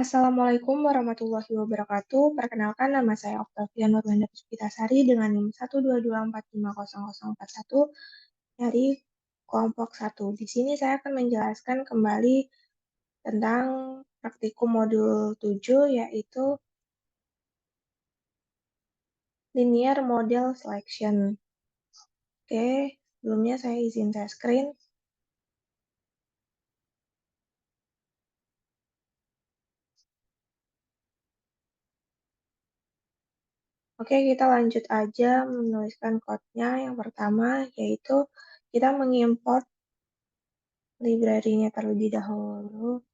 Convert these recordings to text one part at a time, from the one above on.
Assalamualaikum warahmatullahi wabarakatuh. Perkenalkan nama saya Oktavia Nurwenda Puspitasari dengan NIM 122450041 dari kelompok 1. Di sini saya akan menjelaskan kembali tentang praktikum modul 7 yaitu Linear Model Selection. Oke, sebelumnya saya izin share screen. Oke, kita lanjut aja menuliskan code-nya. Yang pertama yaitu kita mengimport library-nya terlebih dahulu.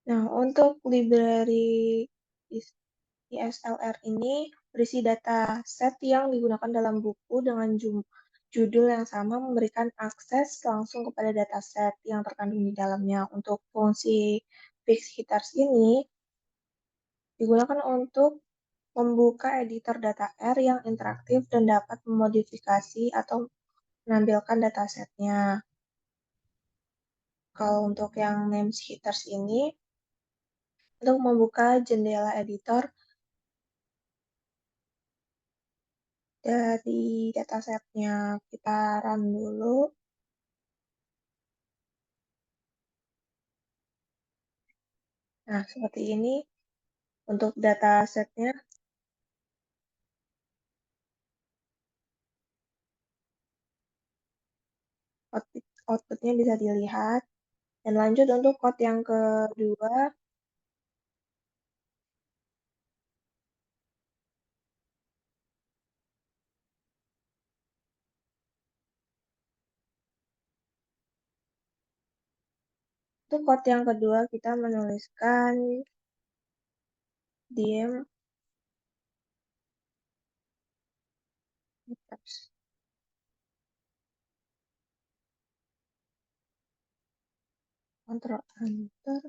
Nah, untuk library ISLR ini berisi data set yang digunakan dalam buku dengan judul yang sama memberikan akses langsung kepada data set yang terkandung di dalamnya. Untuk fungsi fix hitters ini digunakan untuk membuka editor data R yang interaktif dan dapat memodifikasi atau menampilkan datasetnya. Kalau untuk yang names hitters ini, untuk membuka jendela editor dari datasetnya, kita run dulu. Nah, seperti ini untuk datasetnya, outputnya bisa dilihat. Dan lanjut untuk code yang kedua, untuk code yang kedua kita menuliskan dim hitters. Ctrl Enter.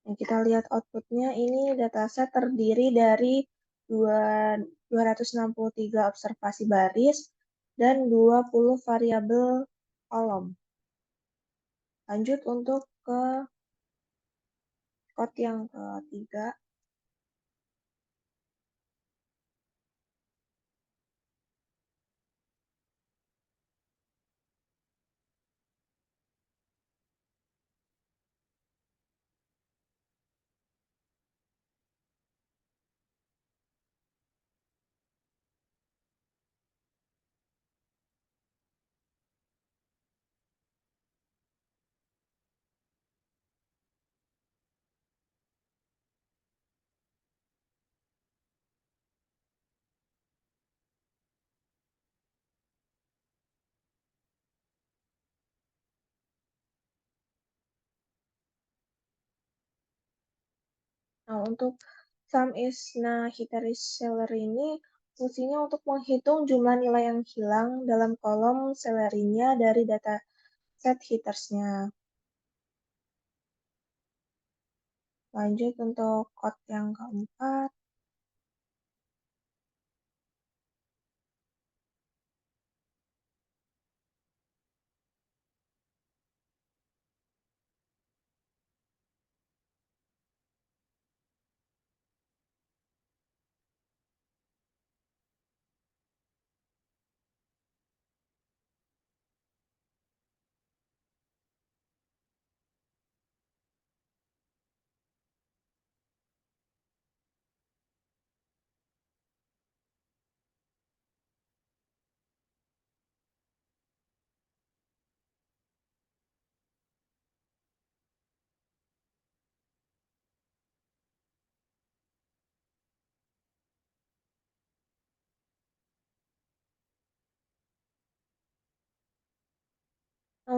Nah, kita lihat outputnya ini dataset terdiri dari 263 observasi baris dan 20 variabel kolom. Lanjut untuk ke code yang ketiga. Nah, untuk sum is nah hitaris salary ini fungsinya untuk menghitung jumlah nilai yang hilang dalam kolom salary-nya dari data set hittersnya. Lanjut untuk code yang keempat.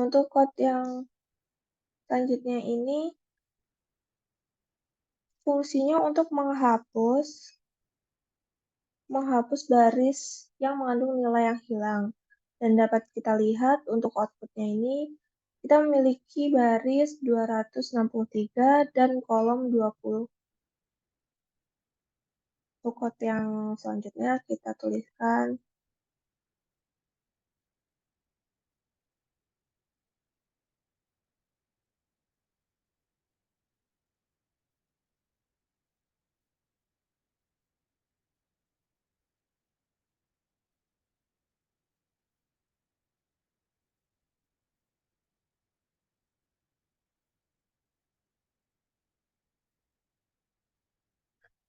untuk code yang selanjutnya ini fungsinya untuk menghapus baris yang mengandung nilai yang hilang. Dan dapat kita lihat untuk outputnya ini, kita memiliki baris 263 dan kolom 20. Untuk code yang selanjutnya kita tuliskan.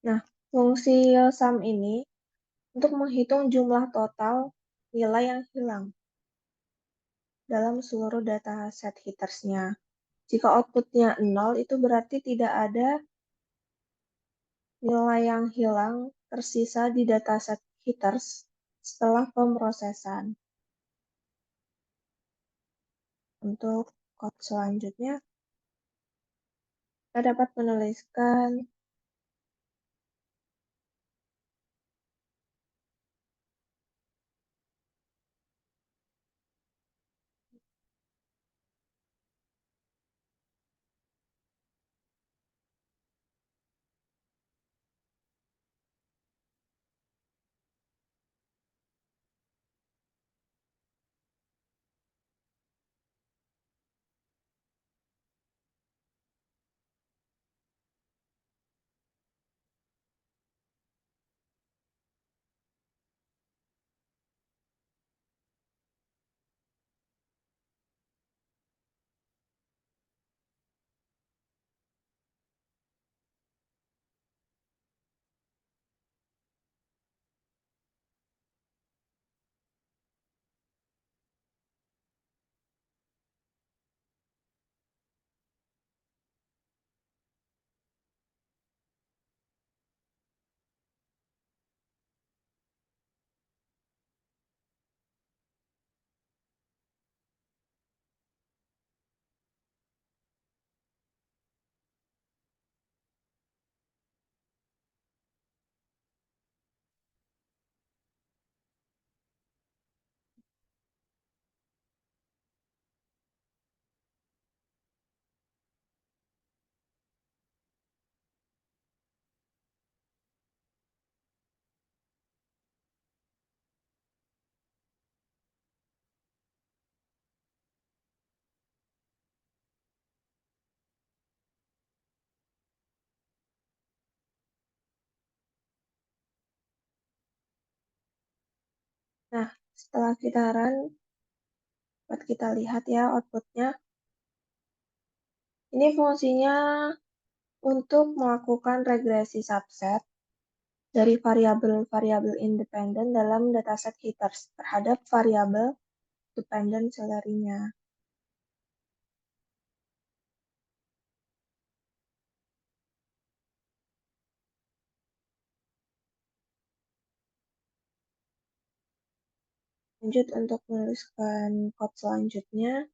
Nah, fungsi sum ini untuk menghitung jumlah total nilai yang hilang dalam seluruh data set hittersnya. Jika outputnya 0, itu berarti tidak ada nilai yang hilang tersisa di dataset hitters setelah pemrosesan. Untuk code selanjutnya, kita dapat menuliskan nah, setelah kita run, dapat kita lihat ya outputnya. Ini fungsinya untuk melakukan regresi subset dari variabel-variabel independen dalam dataset hitters terhadap variabel dependent salary-nya. Lanjut untuk menuliskan code selanjutnya.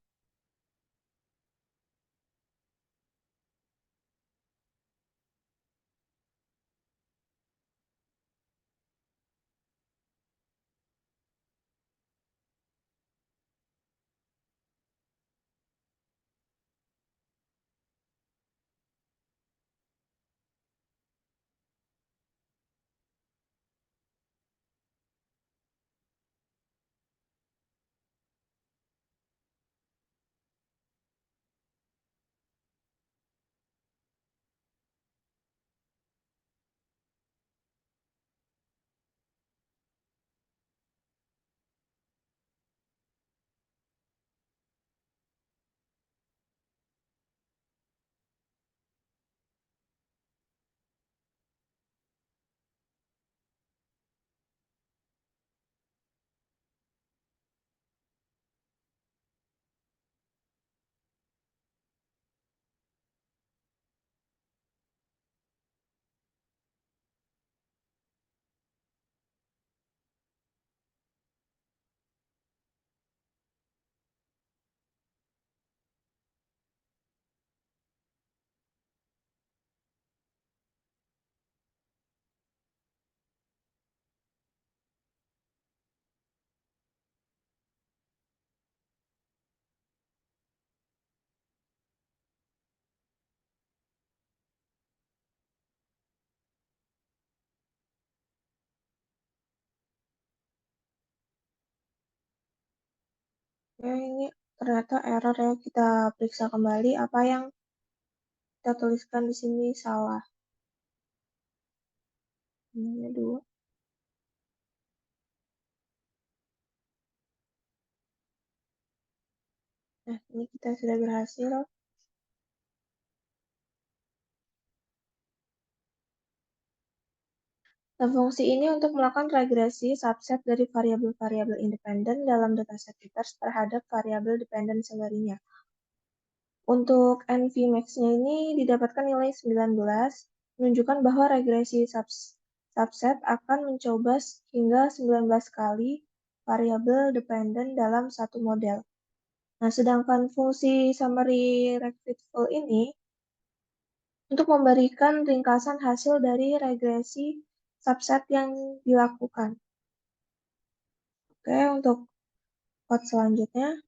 ini ternyata error ya. Kita periksa kembali apa yang kita tuliskan di sini salah. Ini dua. Nah, ini kita sudah berhasil. Nah, fungsi ini untuk melakukan regresi subset dari variabel-variabel independen dalam dataset Peters terhadap variabel dependen sendirinya. Untuk NVMax-nya ini didapatkan nilai 19, menunjukkan bahwa regresi subset akan mencoba hingga 19 kali variabel dependen dalam satu model. Nah, sedangkan fungsi summary retrieval ini untuk memberikan ringkasan hasil dari regresi subset yang dilakukan. Oke, untuk code selanjutnya.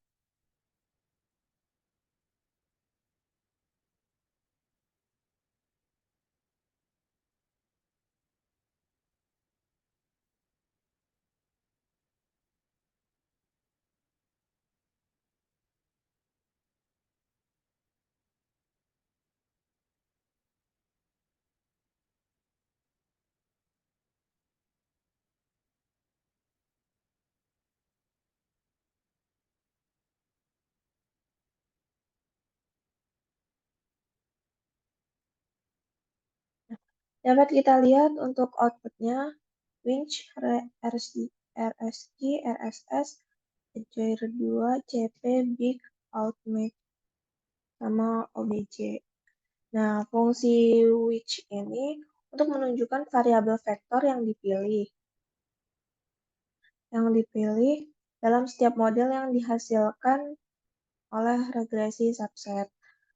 Dapat kita lihat untuk outputnya, winch, RSG, RSS, Enjoyer 2, CP, Big, Outmax, sama OBJ. Nah, fungsi which ini untuk menunjukkan variabel vektor yang dipilih. Dalam setiap model yang dihasilkan oleh regresi subset.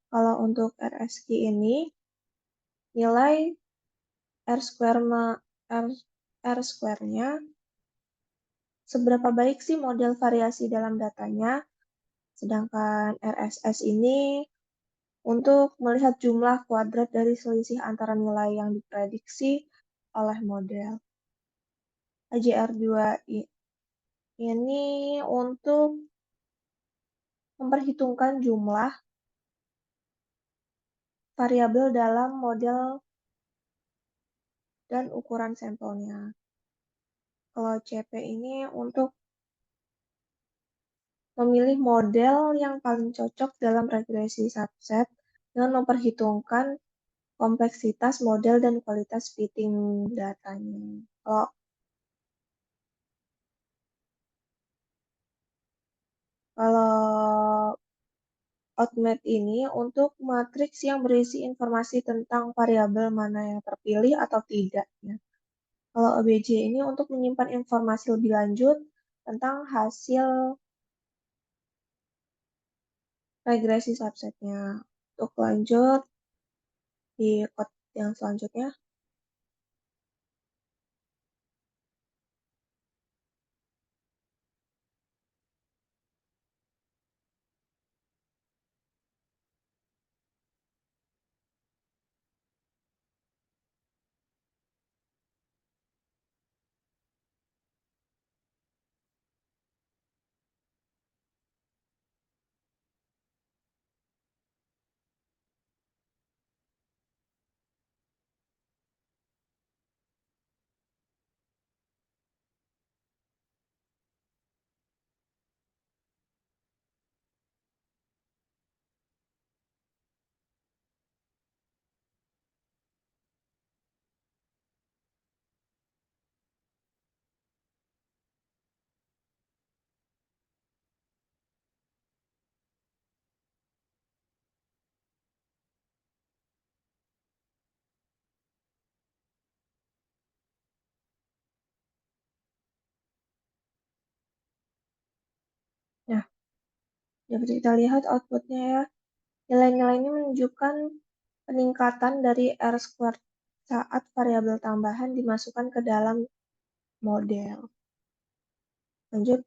Kalau untuk RSG ini, nilai R square-nya seberapa baik sih model variasi dalam datanya, sedangkan RSS ini untuk melihat jumlah kuadrat dari selisih antara nilai yang diprediksi oleh model. AJR2 ini untuk memperhitungkan jumlah variabel dalam model dan ukuran sampelnya. Kalau CP ini untuk memilih model yang paling cocok dalam regresi subset dengan memperhitungkan kompleksitas model dan kualitas fitting datanya. Kalau outmat ini untuk matriks yang berisi informasi tentang variabel mana yang terpilih atau tidak. Ya. Kalau OBJ ini untuk menyimpan informasi lebih lanjut tentang hasil regresi subsetnya. Untuk lanjut di code yang selanjutnya. Nah, dapat kita lihat outputnya ya. Nilai-nilai ini menunjukkan peningkatan dari R squared saat variabel tambahan dimasukkan ke dalam model. Lanjut.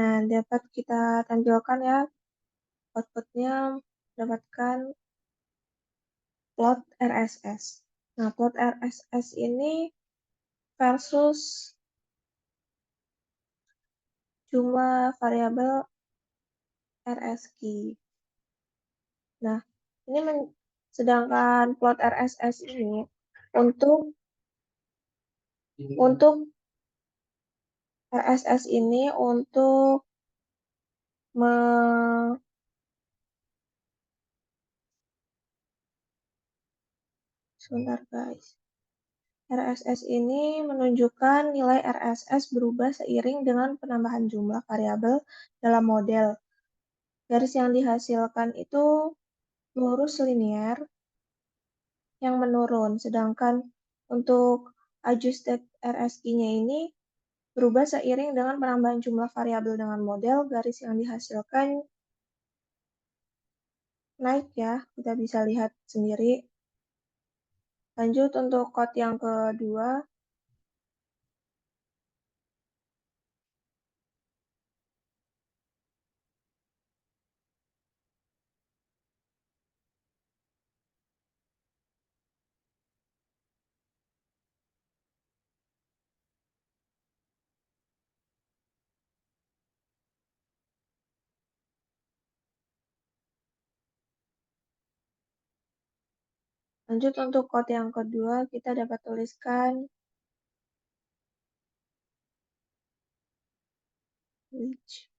Nah, dapat kita tampilkan ya, outputnya mendapatkan plot RSS. Nah, plot RSS ini versus jumlah variabel RSKey. Nah, ini sedangkan plot RSS ini untuk untuk RSS ini untuk me, sebentar guys. RSS ini menunjukkan nilai RSS berubah seiring dengan penambahan jumlah variabel dalam model. Garis yang dihasilkan itu lurus linear yang menurun, sedangkan untuk adjusted RSI-nya ini berubah seiring dengan penambahan jumlah variabel dengan model. Garis yang dihasilkan naik ya, kita bisa lihat sendiri. Lanjut untuk code yang kedua. Lanjut untuk code yang kedua, kita dapat tuliskan which.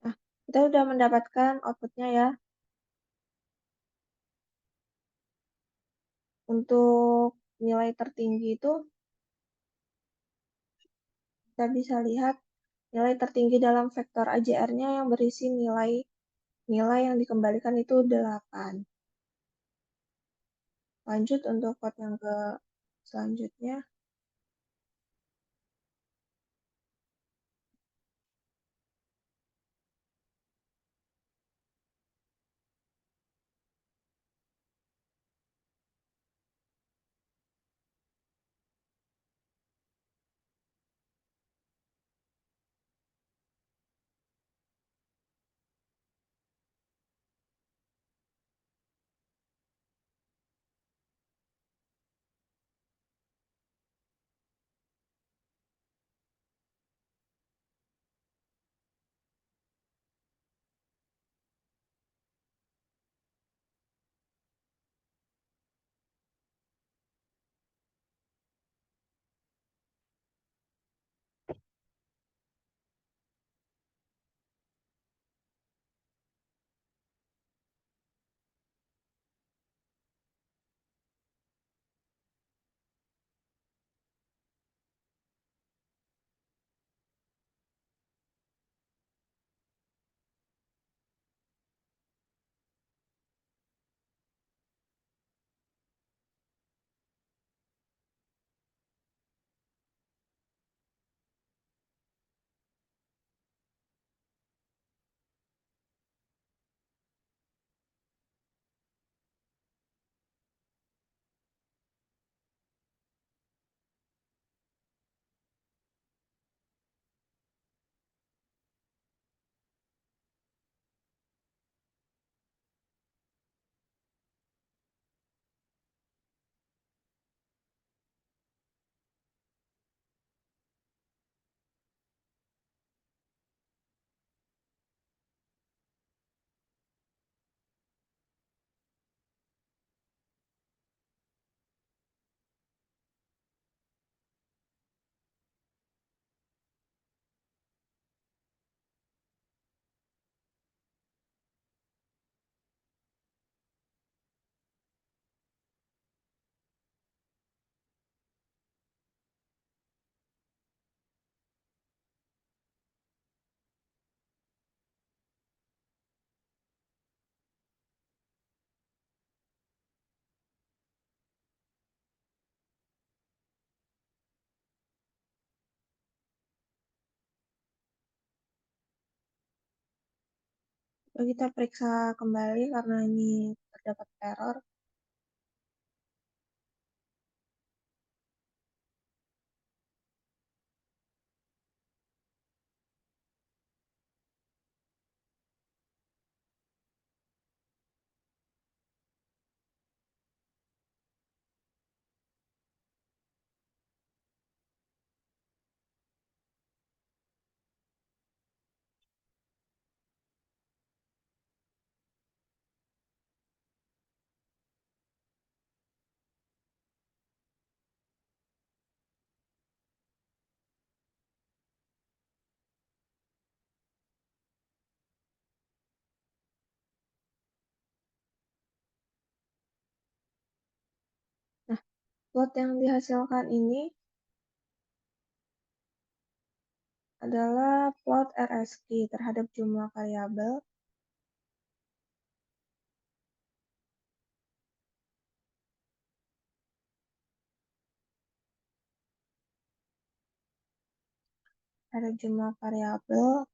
Nah, kita sudah mendapatkan outputnya ya. Untuk nilai tertinggi itu, kita bisa lihat nilai tertinggi dalam vektor AJR-nya yang berisi nilai yang dikembalikan itu 8. Lanjut untuk code yang ke selanjutnya. Coba kita periksa kembali karena ini terdapat error. Nah, plot yang dihasilkan ini adalah plot RSQ terhadap jumlah variabel. Ada jumlah variabel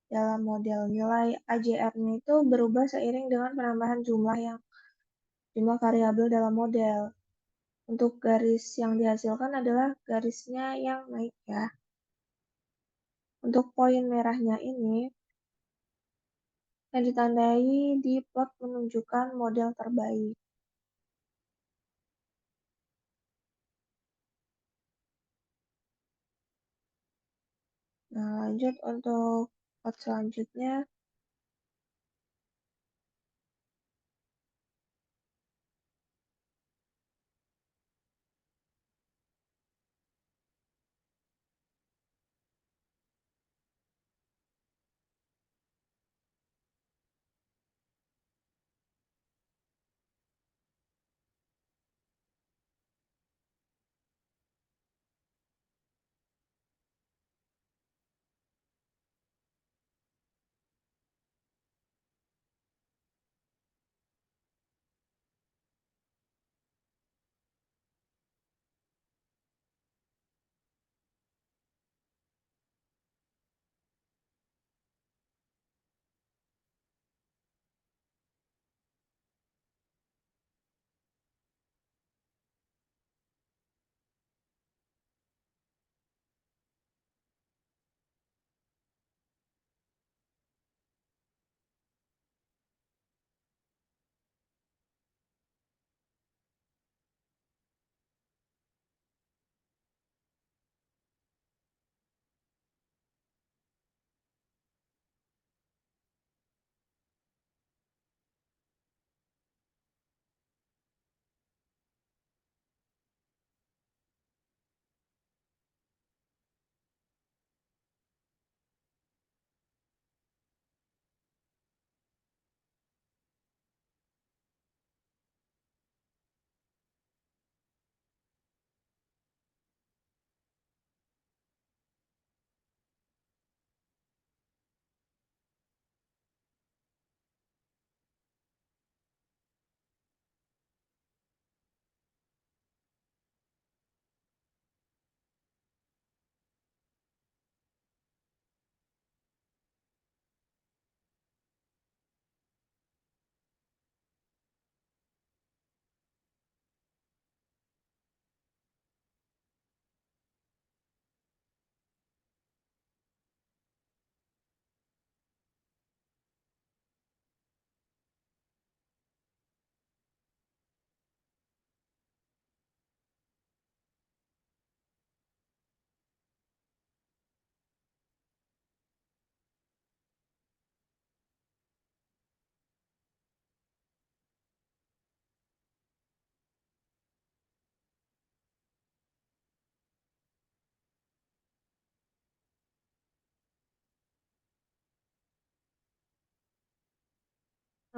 dalam model. Nilai AJR-nya itu berubah seiring dengan penambahan jumlah variabel dalam model. Untuk garis yang dihasilkan adalah garisnya yang naik ya. Untuk poin merahnya ini yang ditandai di plot menunjukkan model terbaik. Nah, lanjut untuk plot selanjutnya.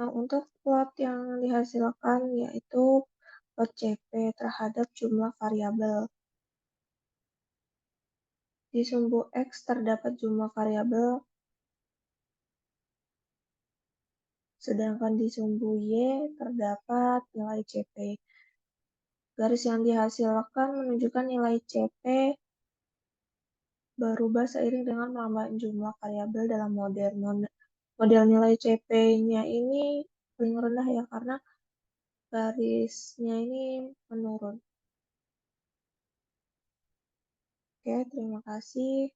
Nah, untuk plot yang dihasilkan yaitu plot CP terhadap jumlah variabel. Di sumbu X terdapat jumlah variabel, sedangkan di sumbu Y terdapat nilai CP. Garis yang dihasilkan menunjukkan nilai CP berubah seiring dengan menambah jumlah variabel dalam model. Model nilai CP-nya ini paling rendah ya, karena garisnya ini menurun. Oke, terima kasih.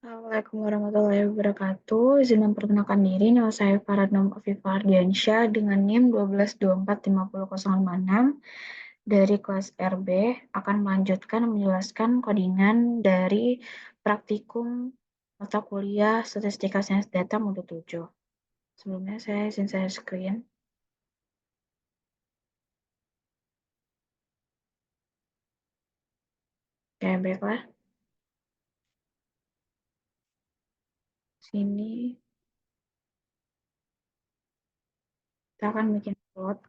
Assalamualaikum warahmatullahi wabarakatuh. Izin memperkenalkan diri, nama saya Faradnom Afifah Ardiansyah dengan NIM 12245006 dari kelas RB akan melanjutkan menjelaskan codingan dari praktikum mata kuliah Statistika Sains Data Modul 7. Sebelumnya saya izin share screen. Oke, baiklah. Sini kita akan bikin plot.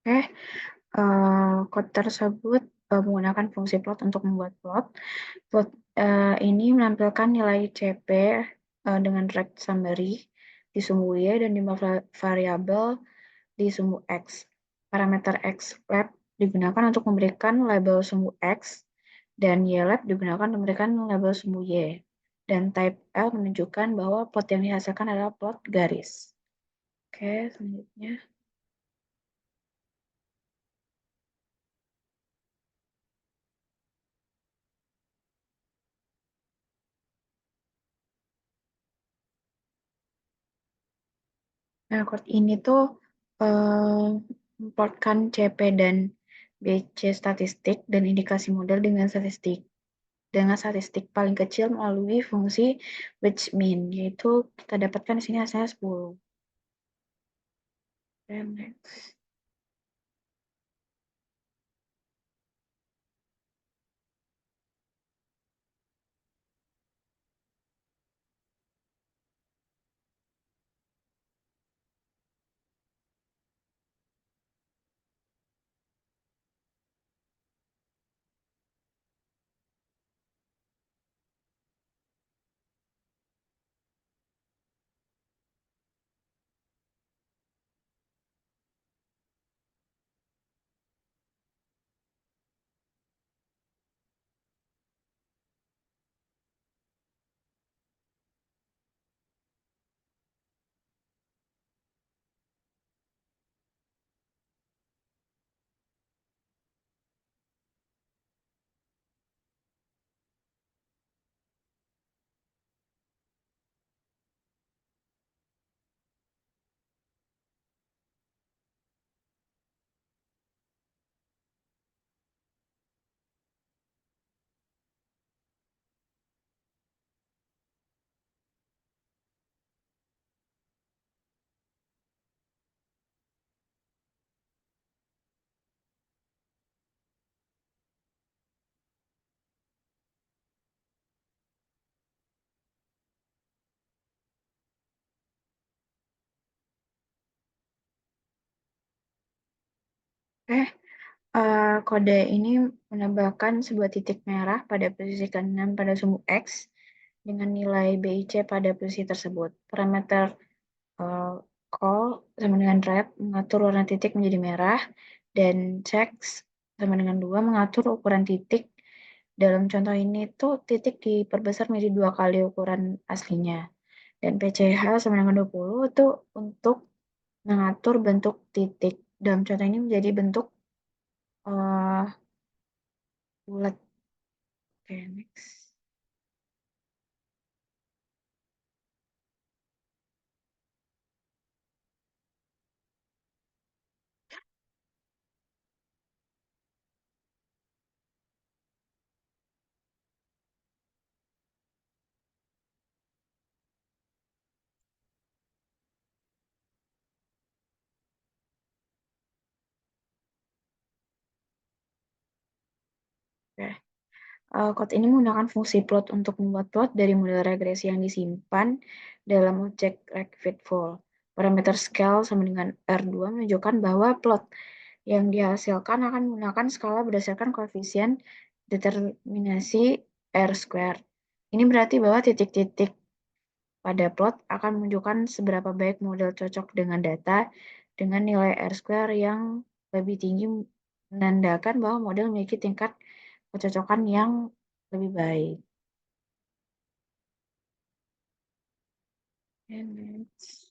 Oke, code tersebut menggunakan fungsi plot untuk membuat plot. Plot ini menampilkan nilai CP dengan direct summary di sumbu Y dan jumlah variabel di sumbu X. Parameter XLab digunakan untuk memberikan label sumbu X dan YLab digunakan untuk memberikan label sumbu Y. Dan type L menunjukkan bahwa plot yang dihasilkan adalah plot garis. Oke, selanjutnya. Nah, code ini tuh memplotkan CP dan BC statistik dan indikasi model dengan statistik paling kecil melalui fungsi which mean, yaitu kita dapatkan di sini hasilnya 10. Dan next. Kode ini menambahkan sebuah titik merah pada posisi ke-6 pada sumbu X dengan nilai BIC pada posisi tersebut. Parameter call sama dengan red mengatur warna titik menjadi merah dan checks sama dengan 2 mengatur ukuran titik. Dalam contoh ini tuh titik diperbesar menjadi 2 kali ukuran aslinya. Dan PCH sama dengan 20 itu untuk mengatur bentuk titik. Dalam contoh ini menjadi bentuk bulat. Oke, next. Oke. Code ini menggunakan fungsi plot untuk membuat plot dari model regresi yang disimpan dalam objek regvidful. Parameter scale sama dengan R2 menunjukkan bahwa plot yang dihasilkan akan menggunakan skala berdasarkan koefisien determinasi R square. Ini berarti bahwa titik-titik pada plot akan menunjukkan seberapa baik model cocok dengan data dengan nilai R square yang lebih tinggi, menandakan bahwa model memiliki tingkat kecocokan yang lebih baik. And next.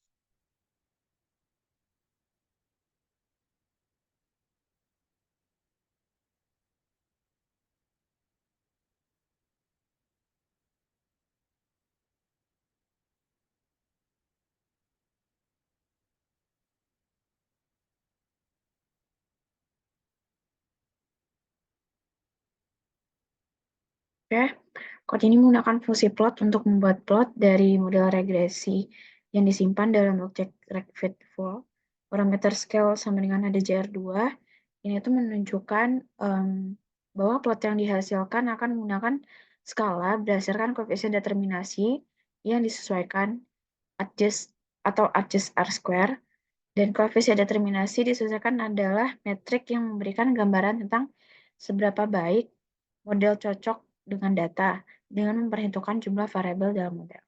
Oke, code ini menggunakan fungsi plot untuk membuat plot dari model regresi yang disimpan dalam objek regvidful. Parameter scale sama dengan ADJR2. Ini tuh menunjukkan bahwa plot yang dihasilkan akan menggunakan skala berdasarkan koefisien determinasi yang disesuaikan adjust atau adjust R square, dan koefisien determinasi disesuaikan adalah metrik yang memberikan gambaran tentang seberapa baik model cocok dengan data dengan memperhitungkan jumlah variabel dalam model.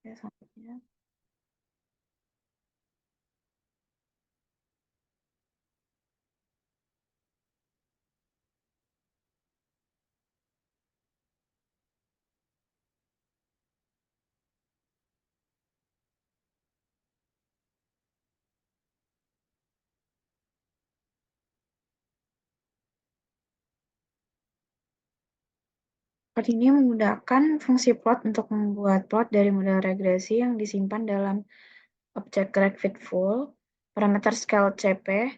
Oke, selanjutnya. Code ini menggunakan fungsi plot untuk membuat plot dari model regresi yang disimpan dalam objek regvidful. Parameter scale CP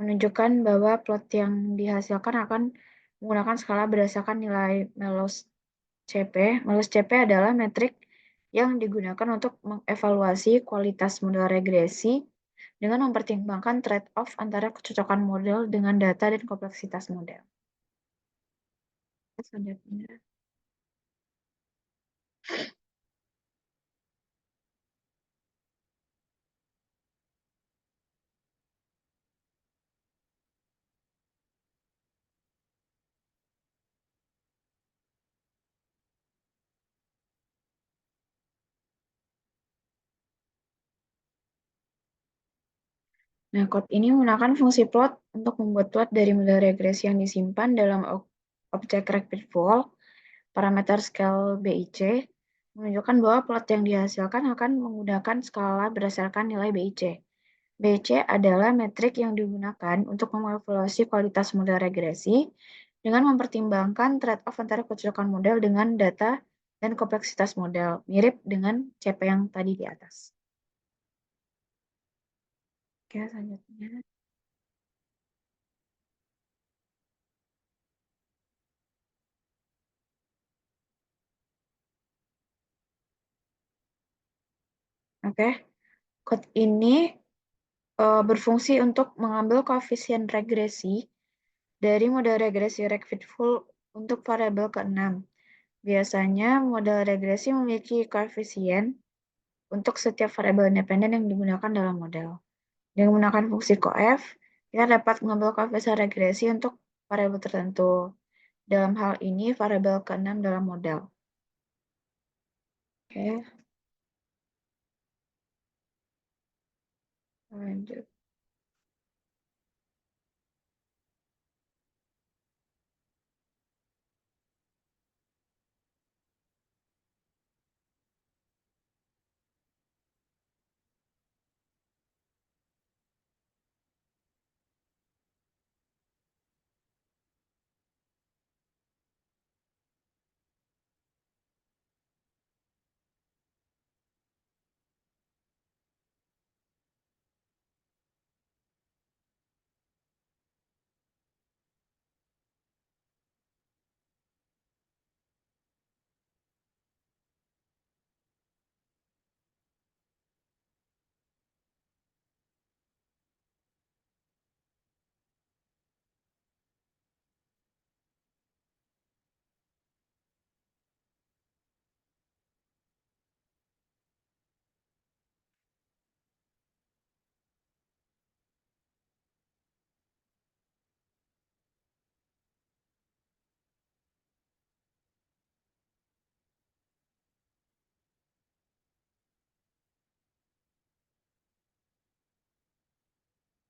menunjukkan bahwa plot yang dihasilkan akan menggunakan skala berdasarkan nilai Melos CP. Melos CP adalah metrik yang digunakan untuk mengevaluasi kualitas model regresi dengan mempertimbangkan trade-off antara kecocokan model dengan data dan kompleksitas model. Selanjutnya. Nah, code ini menggunakan fungsi plot untuk membuat plot dari model regresi yang disimpan dalam objek regvidful. Parameter scale BIC menunjukkan bahwa plot yang dihasilkan akan menggunakan skala berdasarkan nilai BIC. BIC adalah metrik yang digunakan untuk mengevaluasi kualitas model regresi dengan mempertimbangkan trade-off antara kecocokan model dengan data dan kompleksitas model, mirip dengan CP yang tadi di atas. Oke, selanjutnya. Oke, code ini berfungsi untuk mengambil koefisien regresi dari model regresi regvidful untuk variabel ke-6. Biasanya model regresi memiliki koefisien untuk setiap variabel independen yang digunakan dalam model. Dengan menggunakan fungsi coef, kita dapat mengambil koefisien regresi untuk variabel tertentu. Dalam hal ini, variabel ke-6 dalam model. Oke, lanjut.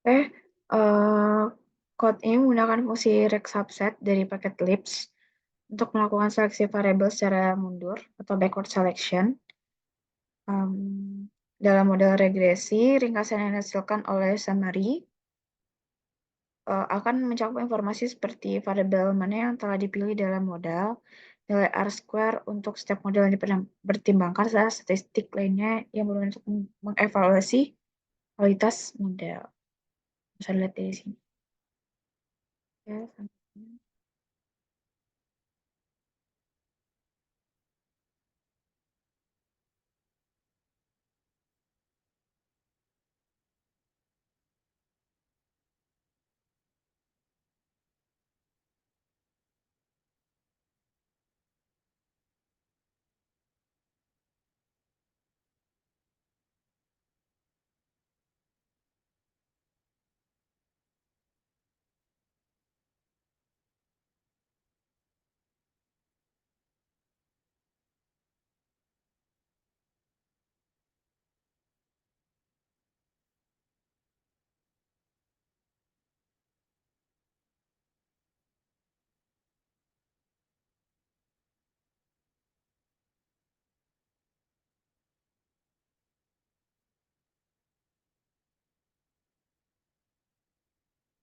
Eh, eh, Code ini menggunakan fungsi rect subset dari paket libs untuk melakukan seleksi variabel secara mundur atau backward selection. Em, Dalam model regresi, ringkasan yang dihasilkan oleh summary akan mencakup informasi seperti variabel mana yang telah dipilih dalam modal, nilai R-square untuk setiap model yang dipertimbangkan, serta statistik lainnya yang berguna untuk mengevaluasi kualitas model. Bisa dilihat dari sini. Ya,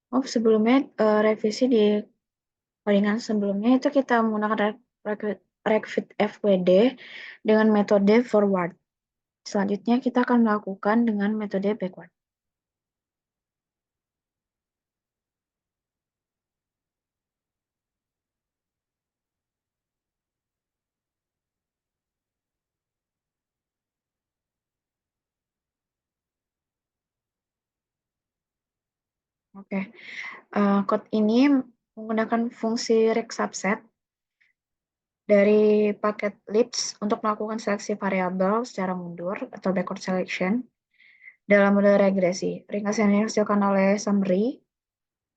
oh, sebelumnya revisi di codingan sebelumnya itu kita menggunakan Recvit FWD dengan metode forward. Selanjutnya kita akan melakukan dengan metode backward. Oke, code ini menggunakan fungsi rect subset dari paket libs untuk melakukan seleksi variabel secara mundur atau backward selection dalam model regresi. Ringkasan yang dihasilkan oleh summary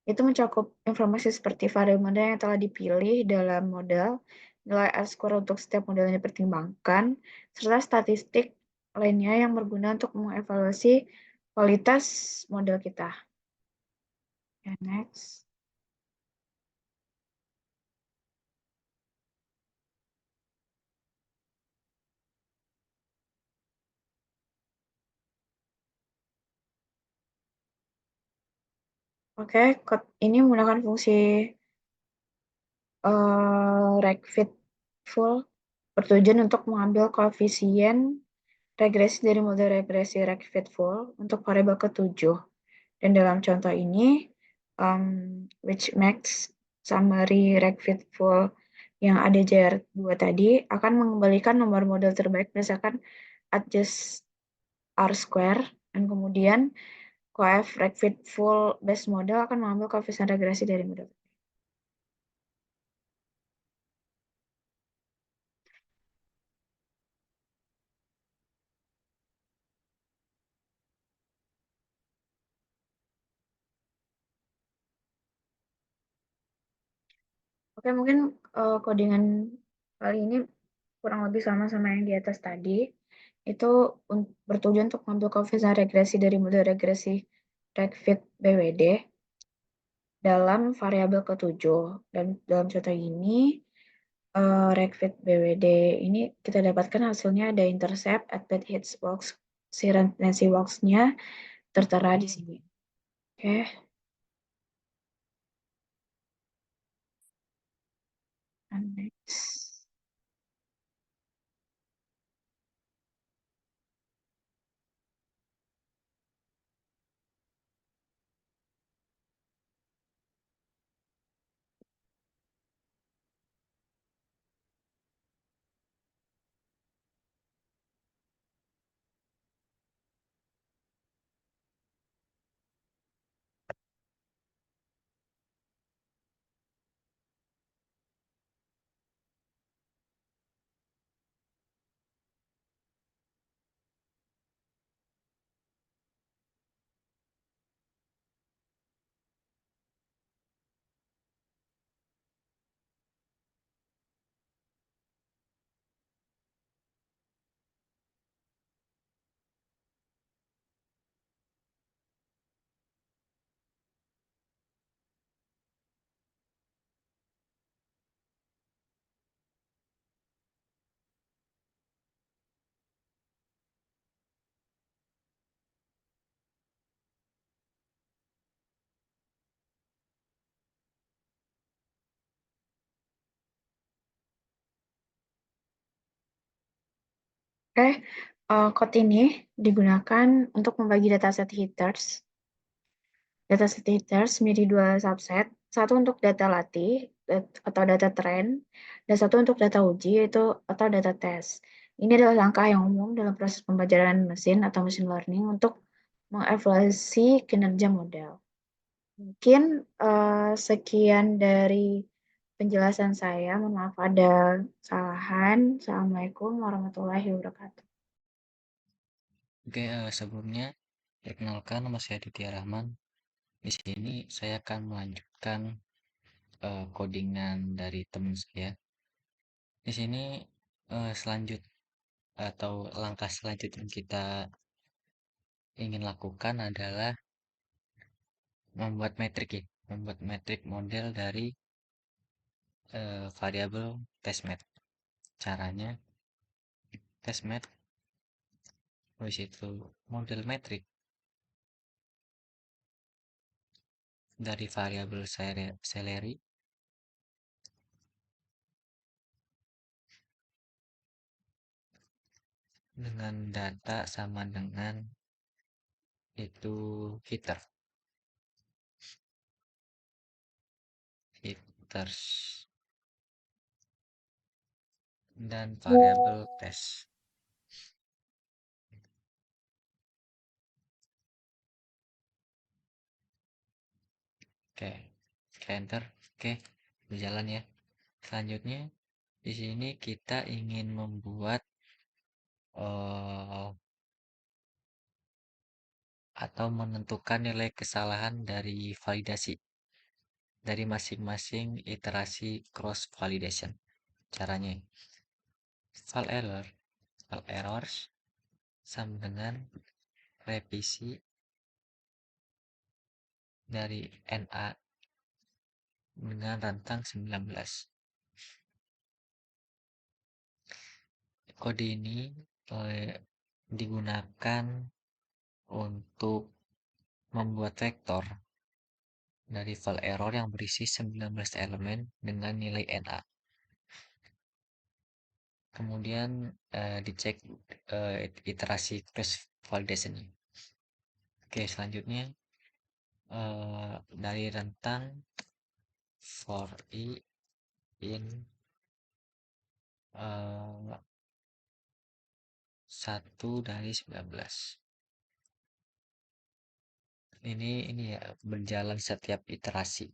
itu mencakup informasi seperti variabel mana yang telah dipilih dalam model, nilai R-square untuk setiap model yang dipertimbangkan, serta statistik lainnya yang berguna untuk mengevaluasi kualitas model kita. Okay, next. Oke, code ini menggunakan fungsi recfit full bertujuan untuk mengambil koefisien regresi dari model regresi recfit full untuk variabel ketujuh. Dan dalam contoh ini, which makes summary recfit full yang ada JR2 tadi akan mengembalikan nomor model terbaik berdasarkan adjust R square, dan kemudian coef recfit full base model akan mengambil koefisien regresi dari model. Oke, mungkin codingan kali ini kurang lebih sama yang di atas tadi. Itu bertujuan untuk mengambil koefisien regresi dari model regresi Recfit BWD dalam variabel ketujuh. Dan dalam contoh ini, Recfit BWD ini kita dapatkan hasilnya ada intercept, adpet hits box, si Nancy box-nya tertera di sini. Oke. And next. Oke, code ini digunakan untuk membagi dataset headers. Dataset headers menjadi dua subset, satu untuk data latih atau data trend, dan satu untuk data uji yaitu atau data test. Ini adalah langkah yang umum dalam proses pembelajaran mesin atau machine learning untuk mengevaluasi kinerja model. Mungkin sekian dari penjelasan saya. Mohon maaf ada kesalahan. Assalamualaikum warahmatullahi wabarakatuh. Oke, sebelumnya perkenalkan nama saya Aditya Rahman. Di sini saya akan melanjutkan codingan dari teman saya. Di sini selanjut atau langkah selanjutnya yang kita ingin lakukan adalah membuat metrik ya, membuat metrik model dari variabel testmat. Caranya testmat, habis itu model metrik dari variabel salary dengan data sama dengan itu headers dan variabel test. Oke, enter. Oke, berjalan ya. Selanjutnya di sini kita ingin membuat atau menentukan nilai kesalahan dari validasi dari masing-masing iterasi cross validation. Caranya file errors sama dengan revisi dari NA dengan rentang 19. Kode ini digunakan untuk membuat vektor dari file error yang berisi 19 elemen dengan nilai NA. Kemudian dicek iterasi cross validation. Oke, selanjutnya dari rentang for i in 1 dari 19. Ini ya berjalan setiap iterasi.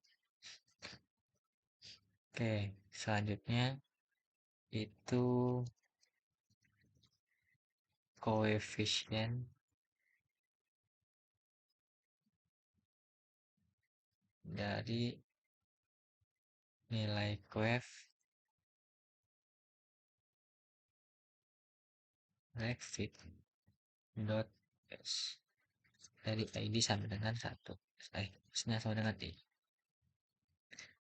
Oke, selanjutnya itu koefisien dari nilai coef refit dot s dari id sama dengan 1, sama dengan i,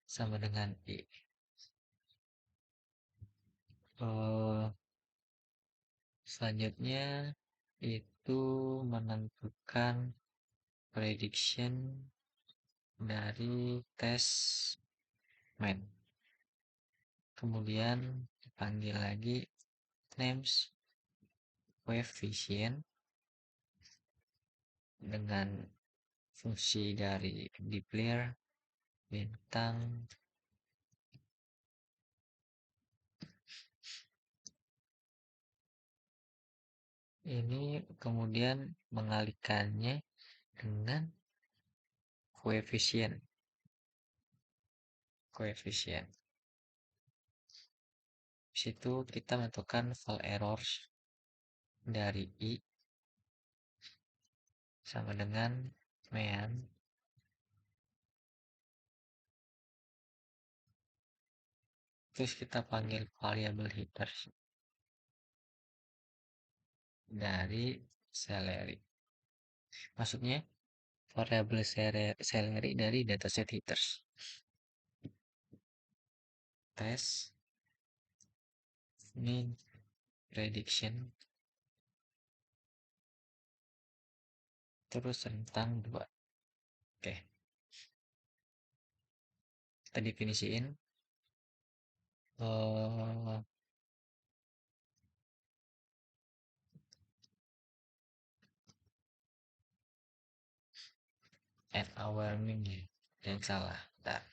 sama dengan i. Selanjutnya itu menentukan prediction dari tes main. Kemudian dipanggil lagi names coefficient dengan fungsi dari declare bintang ini, kemudian mengalihkannya dengan koefisien situ kita menentukan file errors dari i sama dengan main terus kita panggil variabel headers dari salary, maksudnya variabel salary dari dataset headers test mean prediction terus rentang 2. Oke, kita definisiin and overwhelming ya. Yang salah. Bentar.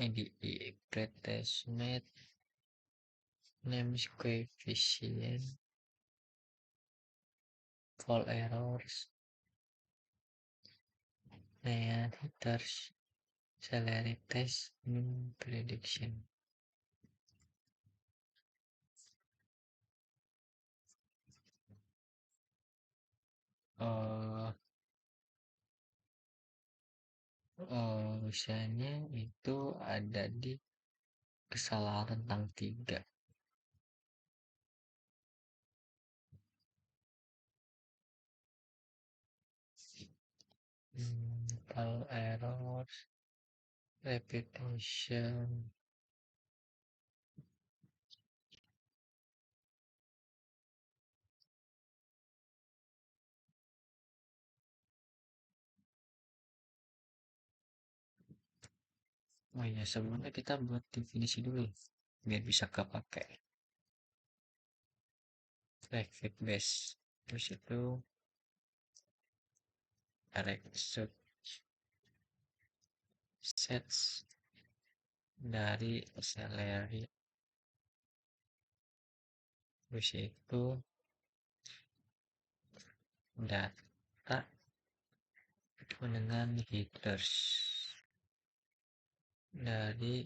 Ini di pretestimate names coefficient fault errors and hitters salary test prediction. Misalnya itu ada di kesalahan rentang 3. File errors, repetition, oh iya sebelumnya kita buat definisi dulu biar bisa kepake record base, terus itu record sets dari salary, terus itu data dengan hitters dari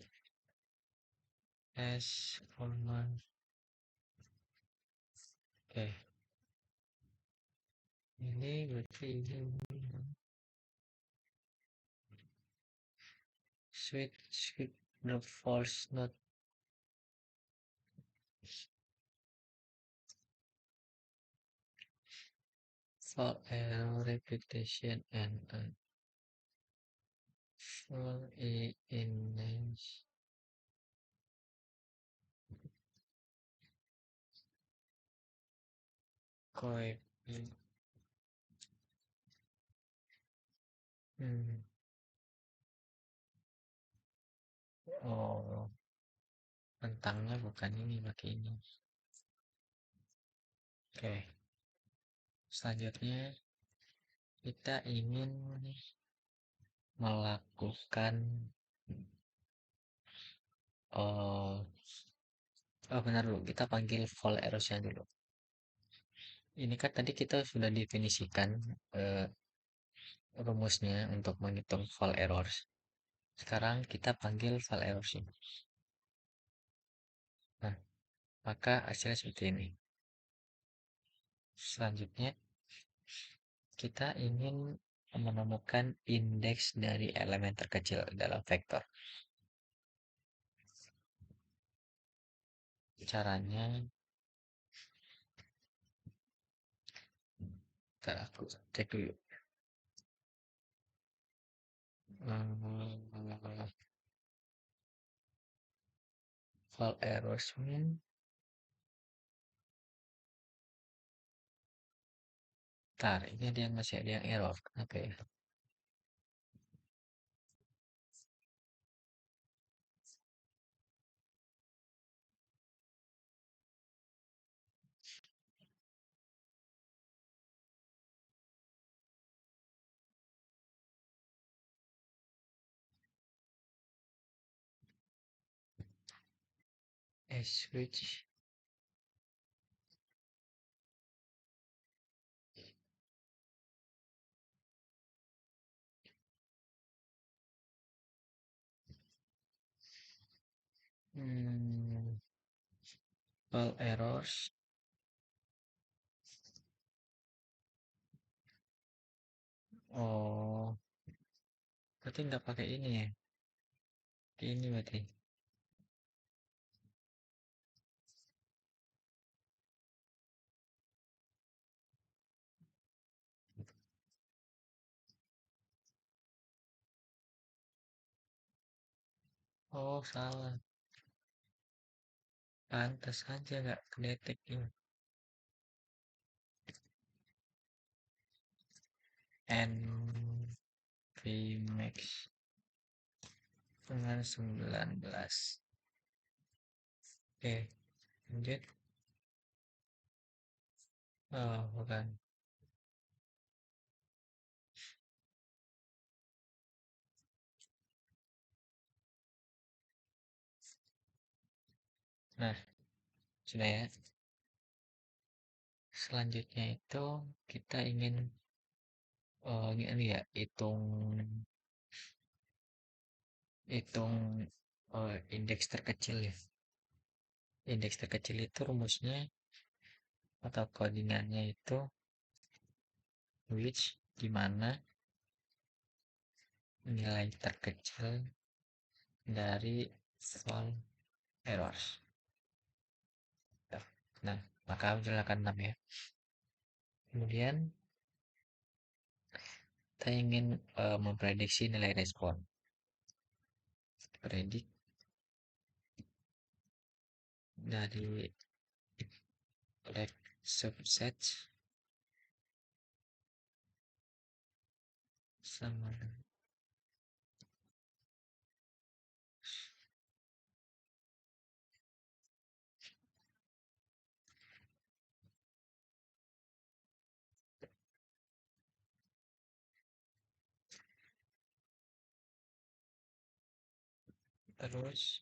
S command. Oke, ini berarti ini switch the false not for error repetition and for image coefficient. Oh, rentangnya bukan ini, pakai ini. Oke, selanjutnya kita ingin melakukan benar dulu, kita panggil fault errors-nya dulu. Ini kan tadi kita sudah definisikan rumusnya untuk menghitung fault errors. Sekarang kita panggil fault errors ini. Nah, maka hasilnya seperti ini. Selanjutnya kita ingin menemukan indeks dari elemen terkecil dalam vektor. Caranya, ntar aku cek dulu. Fault errors mean ini ada yang masih ada yang error. Kenapa ya? Switch fault errors berarti nggak pakai ini ya, ini berarti salah. Pantas saja gak kedetek ini. NVMax dengan 19. Oke, lanjut. Oh, bukan. Nah, sudah ya. Selanjutnya itu kita ingin ini ya, hitung indeks terkecil ya. Indeks terkecil itu rumusnya atau koordinatnya itu which, dimana nilai terkecil dari fall errors. Nah, maka silakan 6 ya. Kemudian kita ingin memprediksi nilai respon. Predik dari leg subset sama terus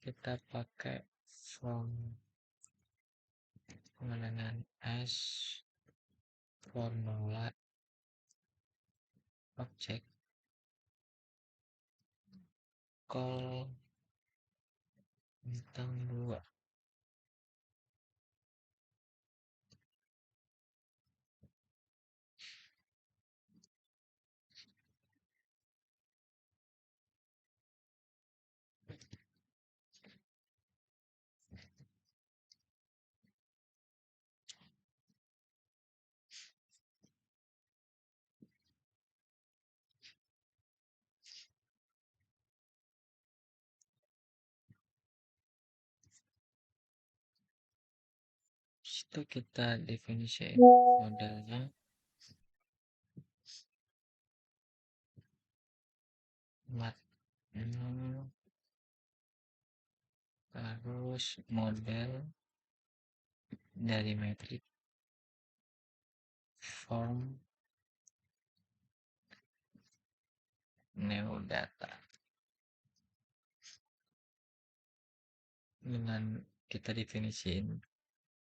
kita pakai from pengenangan as formula object call bintang 2. Itu kita definisi modelnya mat terus model dari metrik form new data dengan kita definisiin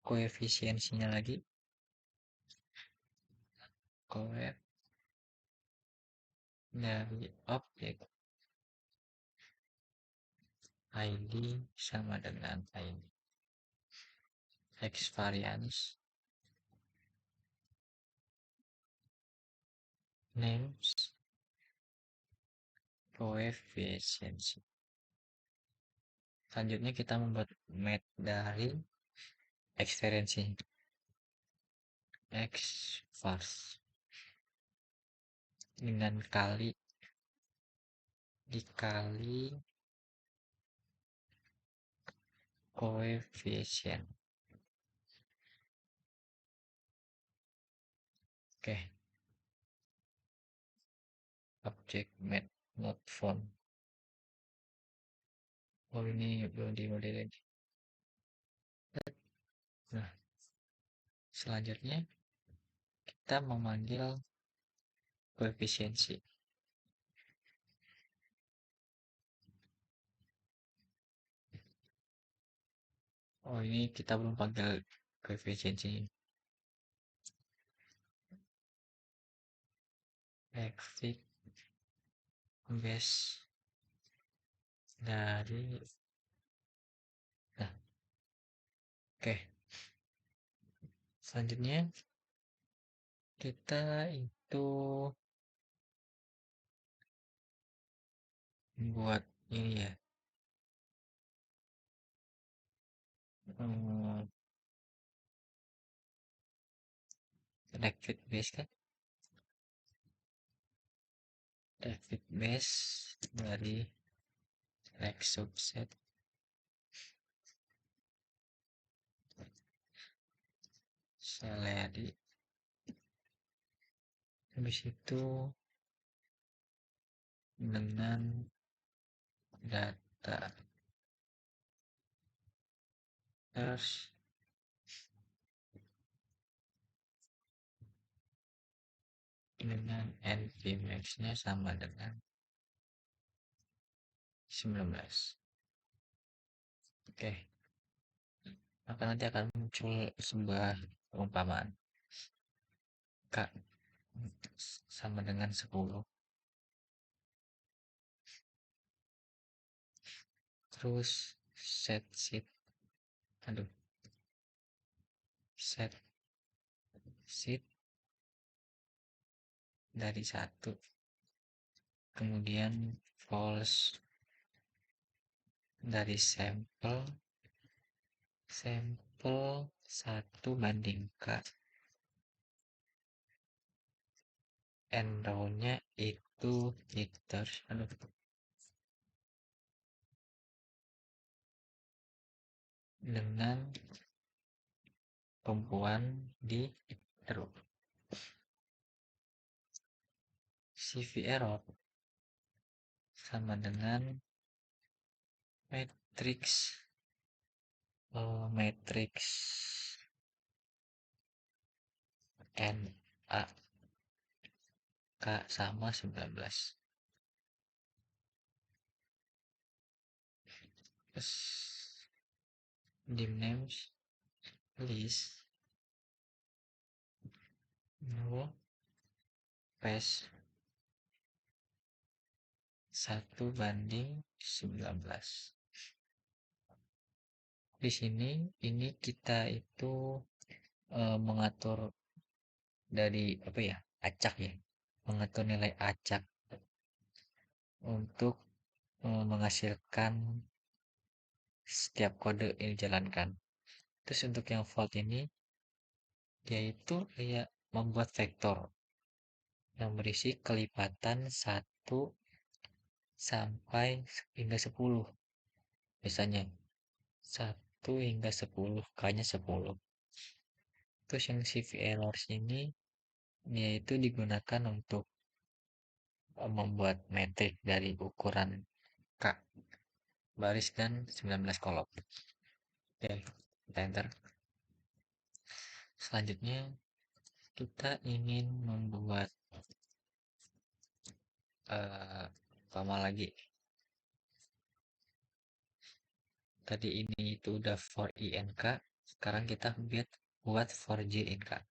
koefisiensinya lagi, koef dari objek ID sama dengan ID X variance names koefisiensi. Selanjutnya kita membuat mat dari eksperiensi X vars dengan dikali koefisien. Oke. Object mat not found. Oh, ini belum dimodelin. Nah, selanjutnya kita memanggil koefisiensi. Oh, ini kita belum panggil koefisiensi. Exit base dari oke. Selanjutnya kita itu buat ini ya. Exit base kan? Exit base dari X subset salary, habis itu dengan data dengan nvmax-nya sama dengan 19. Oke, maka nanti akan muncul sebuah perumpamaan K sama dengan 10. Terus set sheet dari 1, kemudian false dari sampel 1 banding K, and row-nya itu liters dengan tumpuan di row. CV error sama dengan matrix NA K sama 19. Terus dim names list null paste 1 banding 19. Di sini ini kita itu mengatur dari acak ya, mengatur nilai acak untuk menghasilkan setiap kode yang dijalankan. Terus untuk yang float ini dia itu kayak membuat vektor yang berisi kelipatan 1 sampai hingga 10. Biasanya 1 hingga 10, kayaknya 10. Terus yang CV errors ini yaitu digunakan untuk membuat metrik dari ukuran K baris dan 19 kolom. Oke, kita enter. Selanjutnya kita ingin membuat apa lagi. Tadi ini itu udah for INK, sekarang kita buat for JNK.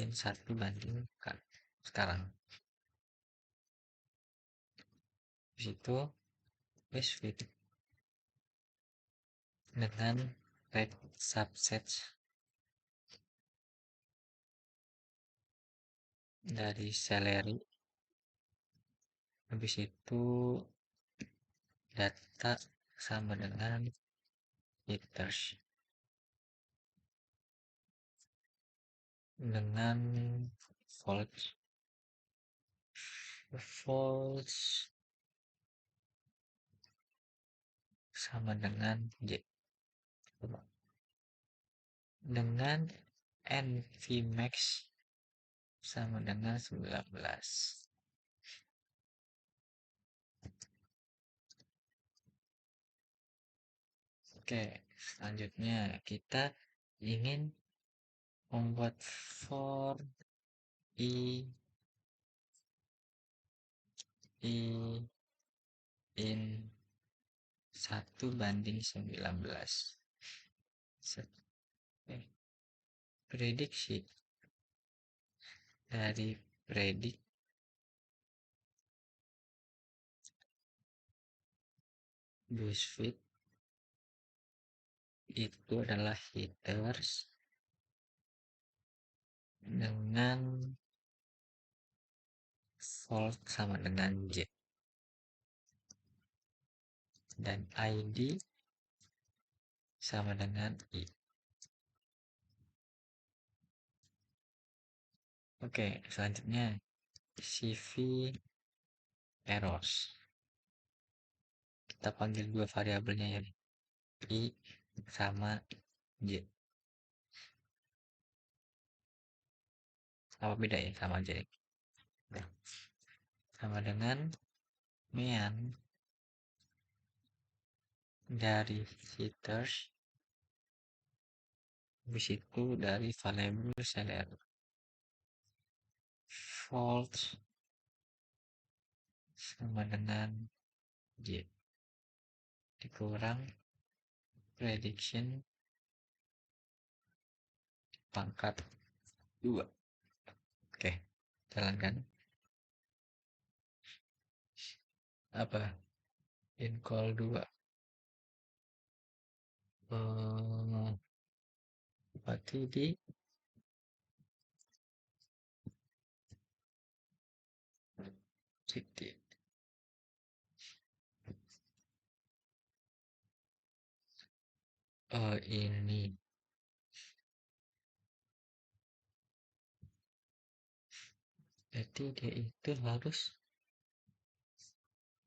In 1 banding K sekarang. Di situ base fit dengan red subset dari salary, habis itu data sama dengan liters dengan false sama dengan J dengan nvmax sama dengan 19. Oke, selanjutnya kita ingin membuat for in 1 banding 19. Prediksi dari predik BuzzFeed itu adalah headers dengan volt sama dengan J dan ID sama dengan I. Oke, selanjutnya CV errors. Kita panggil 2 variabelnya ya, I sama J. Apa beda ya? Sama aja ya. Nah, sama dengan mean dari jitters, habis itu dari variable salary. False sama dengan J dikurang prediction pangkat 2. Oke, jalankan. Apa? In call 2. Berarti di titik ini berarti dia itu harus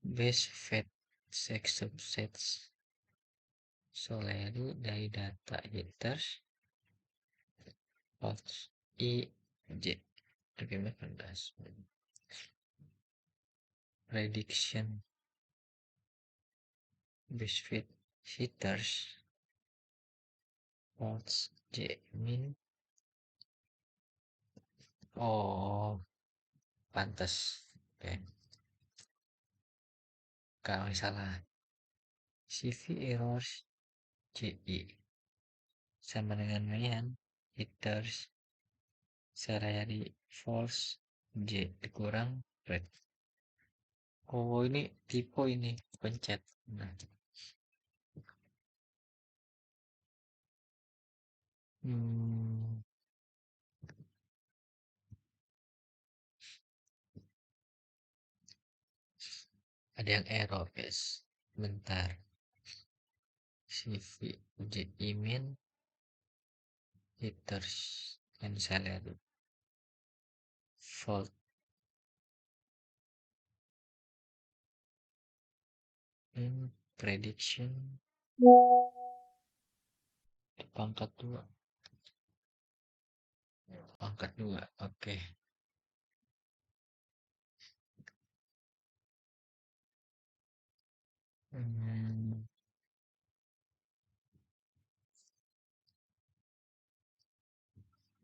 base fed sex subsets salary dari data jitters false I J lebih 18 prediction base fit jitters false J min. Oh, pantas. Oke, kalau salah CV errors JI sama dengan mean jitters salary false J dikurang red. Oh, ini tipe ini pencet. Nah, ada yang error guys. Bentar. CV JI min jitters and salary fault in prediction pangkat 2. Pangkat 2. Oke.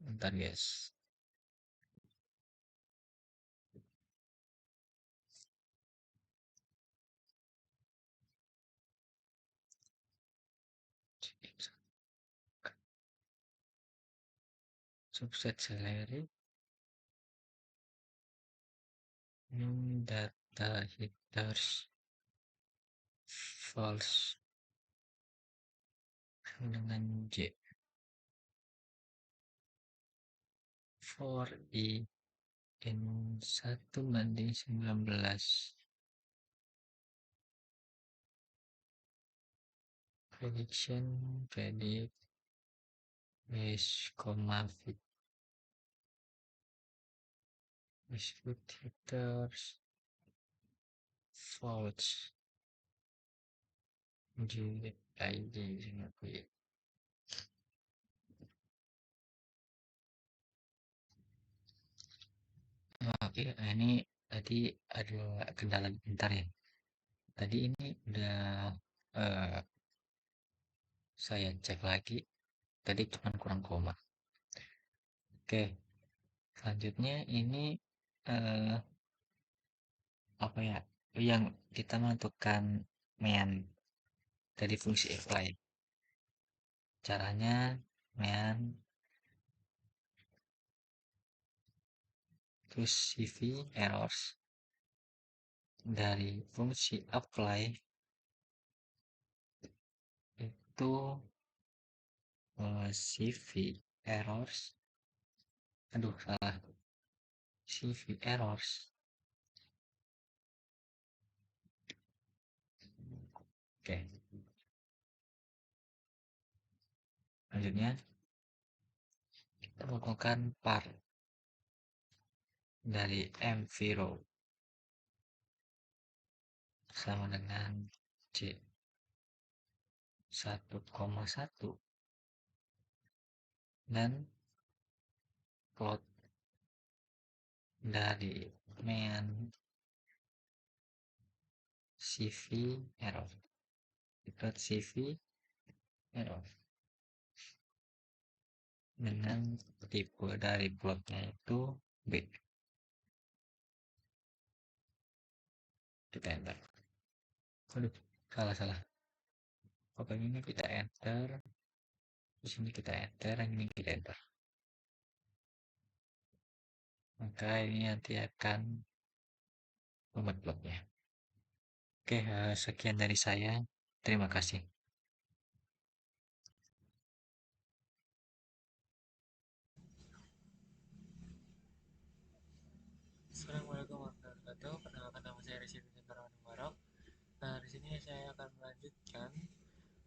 Bentar guys. Subset salary data hitters false dengan J for I in 1:19 prediction predict base fit hitters false J ID quick. Oke, ini tadi ada kendala bentar ya. Tadi ini udah saya cek lagi. Tadi cuma kurang koma. Oke, selanjutnya ini apa ya? Yang kita menentukan mean dari fungsi apply. Caranya mean terus CV errors dari fungsi apply itu CV errors salah CV errors oke. Selanjutnya kita melakukan par dari M0 sama dengan C 1,1 dan plot dari main CV error, plot CV error, dengan tipe dari plotnya itu B. Kita enter. Aduh, salah. Pokoknya ini kita enter, di sini kita enter, yang ini kita enter. Maka ini nanti akan membuat plotnya. Oke, sekian dari saya. Terima kasih. Assalamualaikum warahmatullahi wabarakatuh. Perkenalkan, nama saya Rizky Nurul Mubarak. Nah, di sini saya akan melanjutkan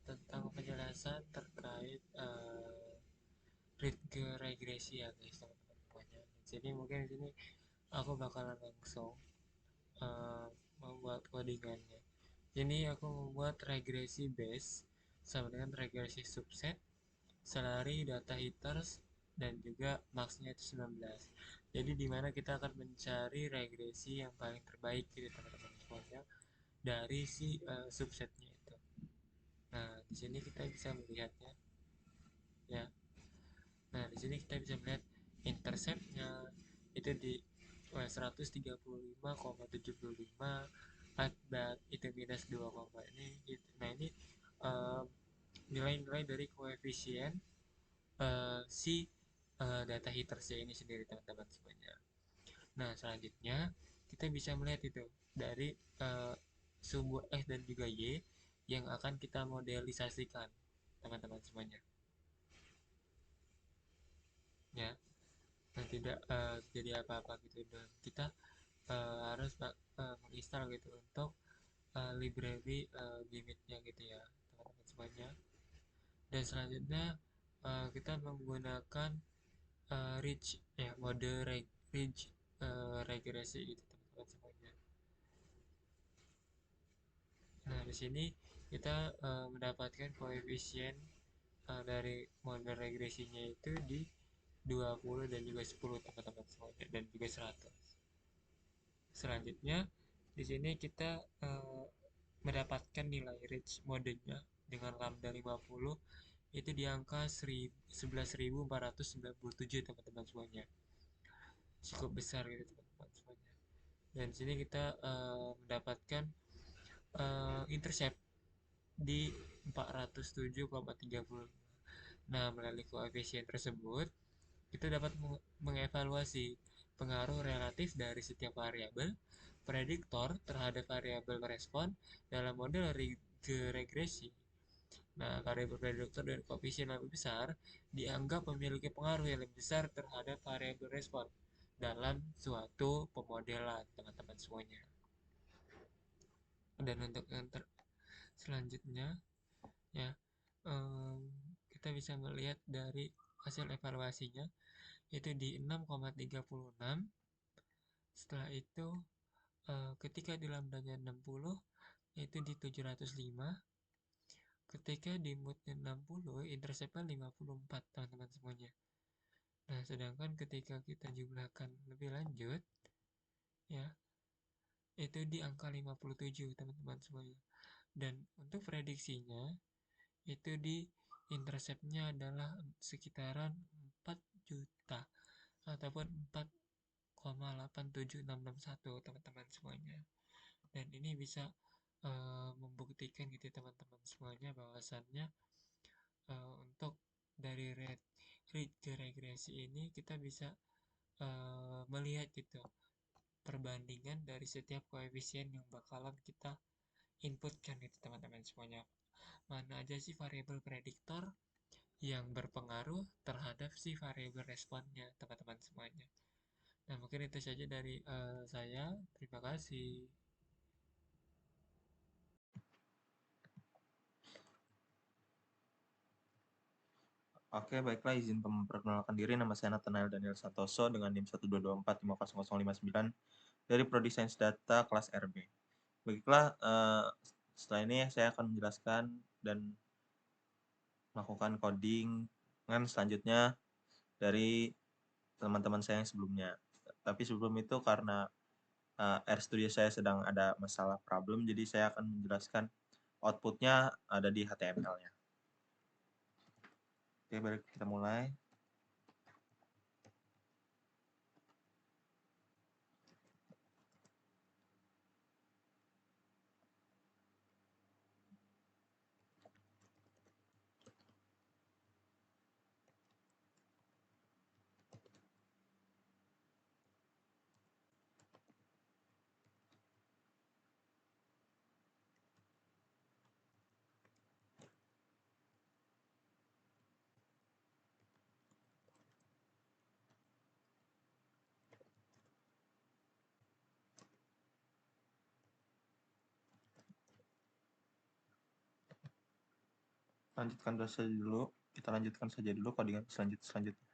tentang penjelasan terkait regresi ya guys, teman-teman semuanya. Jadi mungkin di sini aku bakalan langsung membuat codingannya. Jadi aku membuat regresi base sama dengan regresi subset, salary, data hitters, dan juga max-nya itu 19. Jadi dimana kita akan mencari regresi yang paling terbaik gitu teman-teman semuanya dari si subsetnya itu. Nah, di sini kita bisa melihatnya ya. Nah, di sini kita bisa melihat interceptnya itu di 135,75 dan itu minus 2, ini gitu. Nah, ini nilai-nilai dari koefisien si data hittersnya ini sendiri teman-teman semuanya. Nah, selanjutnya kita bisa melihat itu dari sumbu X dan juga Y yang akan kita modelisasikan teman-teman semuanya ya. Nah, tidak jadi apa-apa gitu, dan kita harus menginstal gitu untuk library limitnya gitu ya teman-teman semuanya. Dan selanjutnya kita menggunakan ridge ya, mode ridge regresi gitu teman-teman semuanya. Nah, di sini kita mendapatkan koefisien dari model regresinya itu di 20 dan juga 10 teman-teman semuanya, dan juga 100. Selanjutnya di sini kita mendapatkan nilai ridge modenya dengan lambda 50 itu di angka 11.497 teman-teman semuanya. Cukup besar gitu teman-teman semuanya. Dan di sini kita mendapatkan intercept di 407,35. Nah, melalui koefisien tersebut kita dapat mengevaluasi pengaruh relatif dari setiap variabel prediktor terhadap variabel respon dalam model regresi. Nah, variabel prediktor dan koefisien lebih besar dianggap memiliki pengaruh yang lebih besar terhadap variabel respon dalam suatu pemodelan teman-teman semuanya. Dan untuk yang selanjutnya ya, kita bisa melihat dari hasil evaluasinya itu di 6,36. Setelah itu ketika di lambdanya 60 itu di 705. Ketika di moodnya 60 interceptnya 54 teman-teman semuanya. Nah, sedangkan ketika kita jumlahkan lebih lanjut ya, itu di angka 57 teman-teman semuanya. Dan untuk prediksinya itu di interceptnya adalah sekitaran 4 juta ataupun 4,87661 teman-teman semuanya. Dan ini bisa membuktikan gitu teman-teman semuanya bahwasannya untuk dari regresi ini kita bisa melihat gitu perbandingan dari setiap koefisien yang bakalan kita inputkan gitu teman-teman semuanya. Mana aja sih variabel prediktor yang berpengaruh terhadap si variabel responnya teman-teman semuanya. Nah, mungkin itu saja dari saya. Terima kasih. Oke, baiklah, izin memperkenalkan diri. Nama saya Nathanael Daniel Santoso dengan NIM 122450059 dari Prodi Sains Data kelas RB. Baiklah, setelah ini saya akan menjelaskan dan melakukan coding dengan selanjutnya dari teman-teman saya yang sebelumnya. Tapi sebelum itu karena RStudio saya sedang ada masalah problem, jadi saya akan menjelaskan outputnya ada di HTML-nya. Oke, baik, kita mulai. Lanjutkan saja dulu. Kita lanjutkan saja dulu codingan selanjutnya.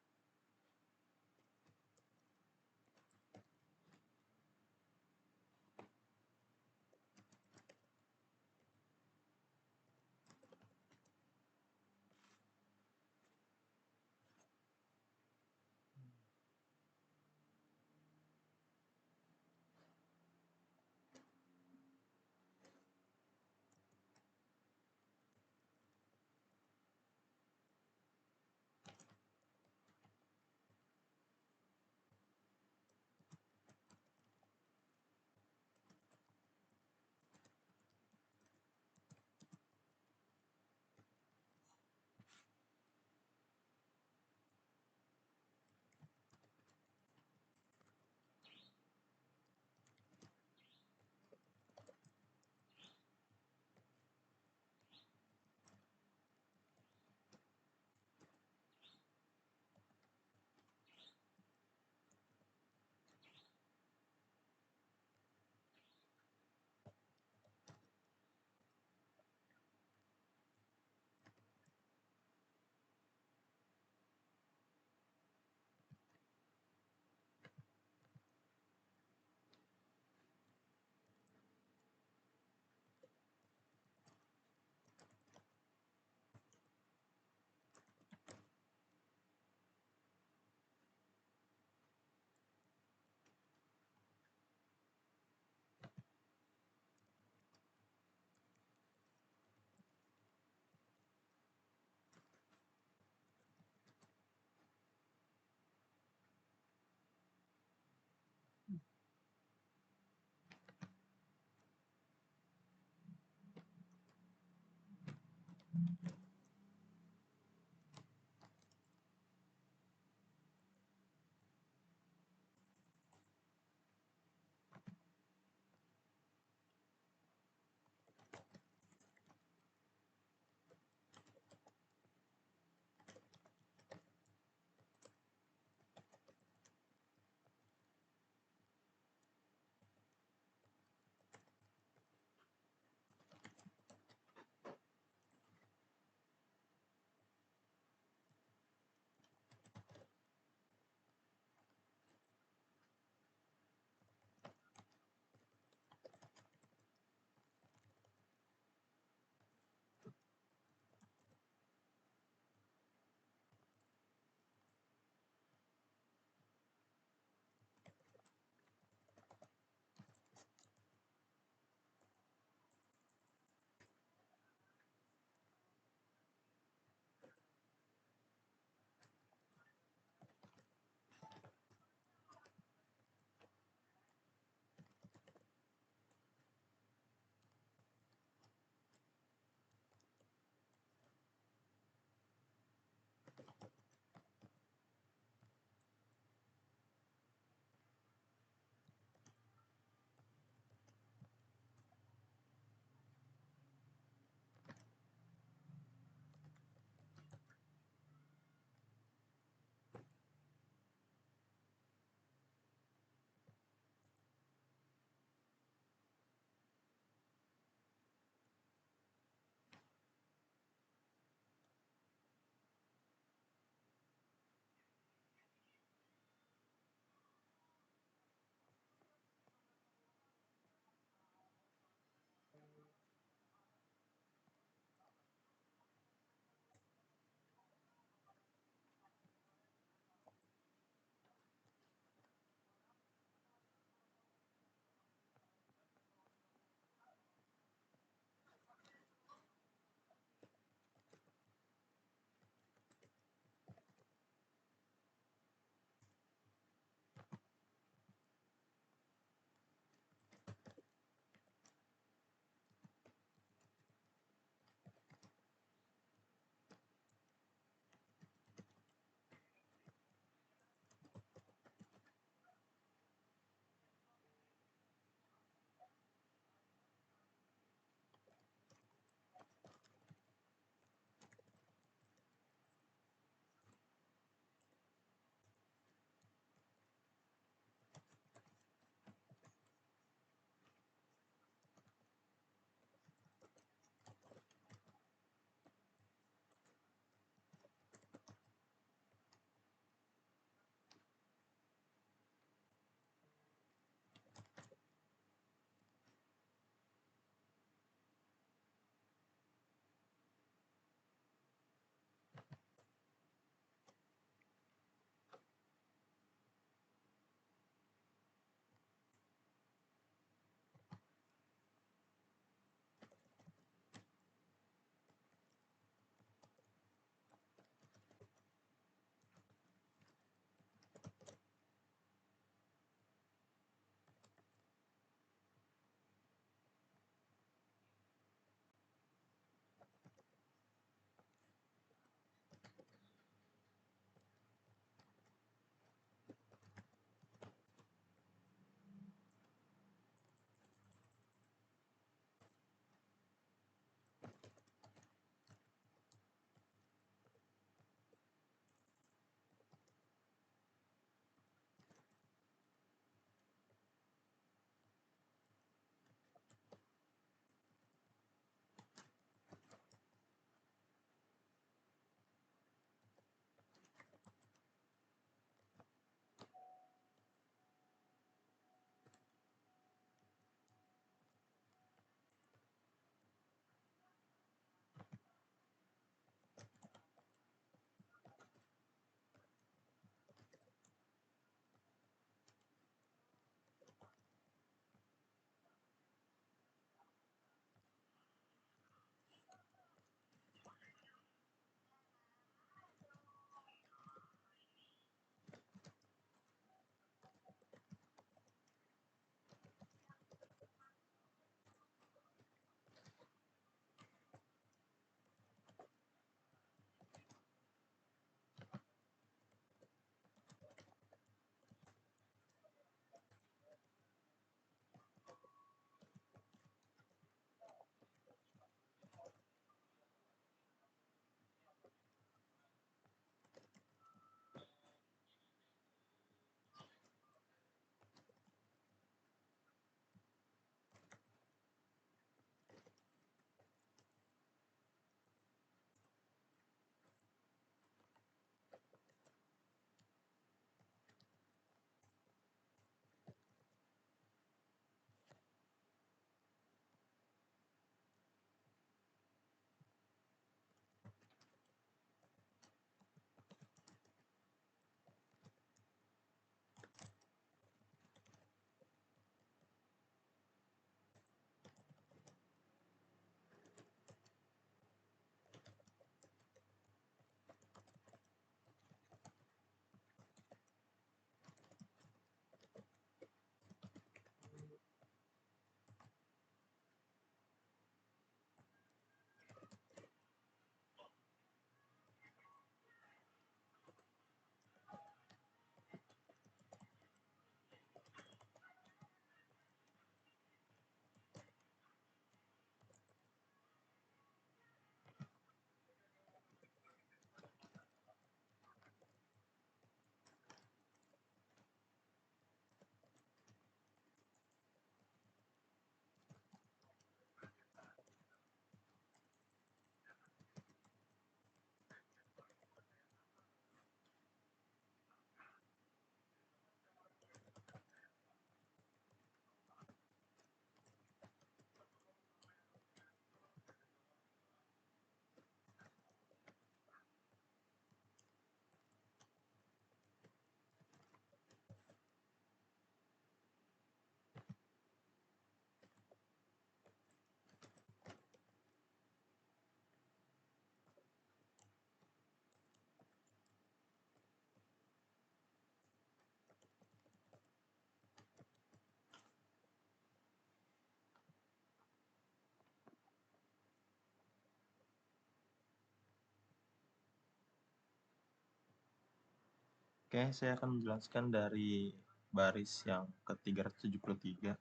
Oke, saya akan menjelaskan dari baris yang ke-373.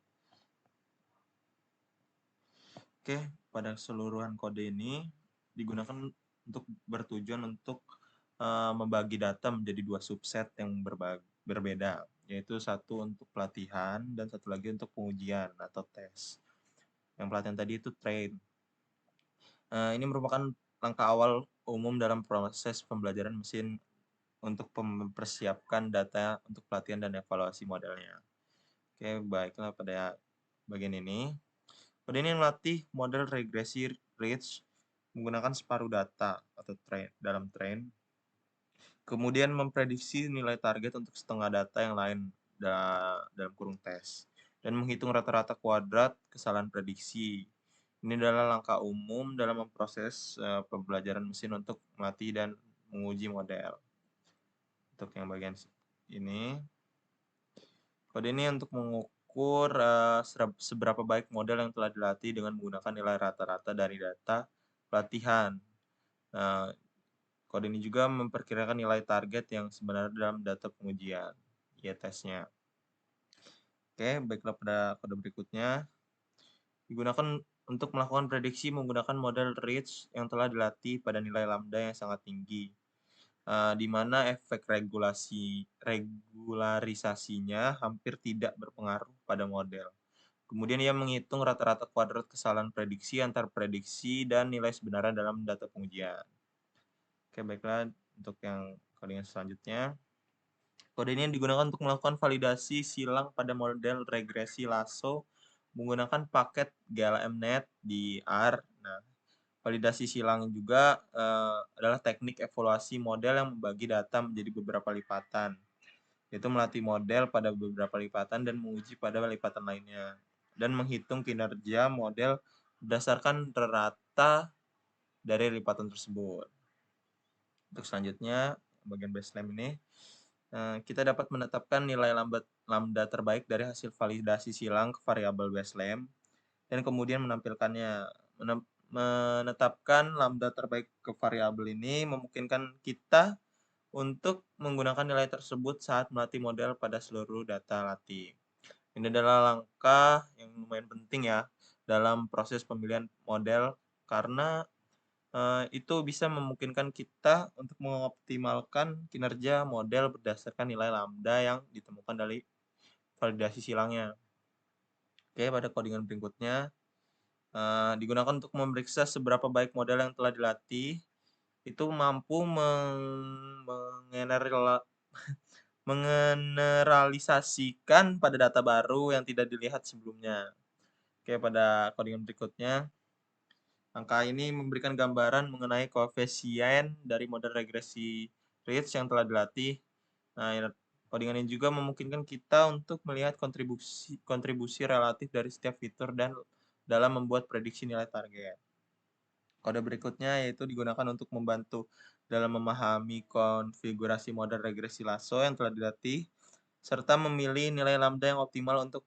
Oke, pada keseluruhan kode ini digunakan untuk bertujuan untuk membagi data menjadi dua subset yang berbeda, yaitu satu untuk pelatihan dan satu lagi untuk pengujian atau tes. Yang pelatihan tadi itu train. Ini merupakan langkah awal umum dalam proses pembelajaran mesin untuk mempersiapkan data untuk pelatihan dan evaluasi modelnya. Oke, baiklah pada bagian ini. Kode ini melatih model regresi Ridge menggunakan separuh data atau dalam train, kemudian memprediksi nilai target untuk setengah data yang lain dalam kurung tes, dan menghitung rata-rata kuadrat kesalahan prediksi. Ini adalah langkah umum dalam memproses pembelajaran mesin untuk melatih dan menguji model. Untuk yang bagian ini, kode ini untuk mengukur seberapa baik model yang telah dilatih dengan menggunakan nilai rata-rata dari data pelatihan. Nah, kode ini juga memperkirakan nilai target yang sebenarnya dalam data pengujian, tesnya. Oke, baiklah pada kode berikutnya. Digunakan untuk melakukan prediksi menggunakan model Ridge yang telah dilatih pada nilai lambda yang sangat tinggi, di mana efek regularisasinya hampir tidak berpengaruh pada model. Kemudian ia menghitung rata-rata kuadrat kesalahan prediksi antar prediksi dan nilai sebenarnya dalam data pengujian. Oke, baiklah untuk yang codingan selanjutnya. Kode ini digunakan untuk melakukan validasi silang pada model regresi Lasso menggunakan paket GLMNet di R. Nah, validasi silang juga adalah teknik evaluasi model yang membagi data menjadi beberapa lipatan, yaitu melatih model pada beberapa lipatan dan menguji pada lipatan lainnya, dan menghitung kinerja model berdasarkan rata dari lipatan tersebut. Untuk selanjutnya, bagian baseline ini, kita dapat menetapkan nilai lambda terbaik dari hasil validasi silang ke variabel baseline, dan kemudian menampilkannya. Menetapkan lambda terbaik ke variabel ini memungkinkan kita untuk menggunakan nilai tersebut saat melatih model pada seluruh data latih. Ini adalah langkah yang lumayan penting ya dalam proses pemilihan model, karena itu bisa memungkinkan kita untuk mengoptimalkan kinerja model berdasarkan nilai lambda yang ditemukan dari validasi silangnya. Oke, pada codingan berikutnya, digunakan untuk memeriksa seberapa baik model yang telah dilatih itu mampu mengeneralisasikan pada data baru yang tidak dilihat sebelumnya. Oke, pada codingan berikutnya, angka ini memberikan gambaran mengenai koefisien dari model regresi Ridge yang telah dilatih. Nah, codingan ini juga memungkinkan kita untuk melihat kontribusi relatif dari setiap fitur dan dalam membuat prediksi nilai target. Kode berikutnya yaitu digunakan untuk membantu dalam memahami konfigurasi model regresi Lasso yang telah dilatih, serta memilih nilai lambda yang optimal untuk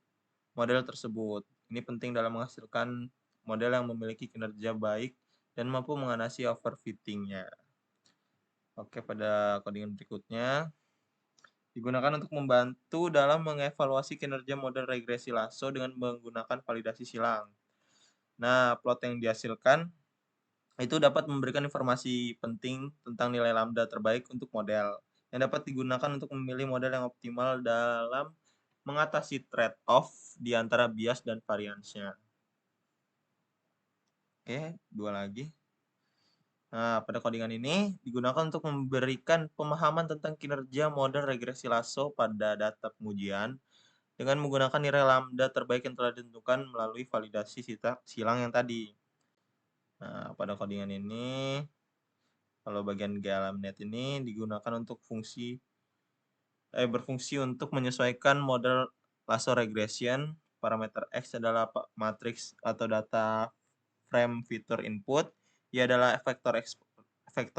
model tersebut. Ini penting dalam menghasilkan model yang memiliki kinerja baik dan mampu mengatasi overfittingnya. Oke, pada codingan berikutnya, digunakan untuk membantu dalam mengevaluasi kinerja model regresi Lasso dengan menggunakan validasi silang. Nah, plot yang dihasilkan itu dapat memberikan informasi penting tentang nilai lambda terbaik untuk model, yang dapat digunakan untuk memilih model yang optimal dalam mengatasi trade-off di antara bias dan variansnya. Oke, dua lagi. Nah, pada codingan ini digunakan untuk memberikan pemahaman tentang kinerja model regresi Lasso pada data pengujian dengan menggunakan nilai lambda terbaik yang telah ditentukan melalui validasi silang yang tadi. Nah, pada codingan ini, kalau bagian GLMNet ini digunakan untuk berfungsi untuk menyesuaikan model Lasso regression. Parameter X adalah matriks atau data frame fitur input. Ia adalah vektor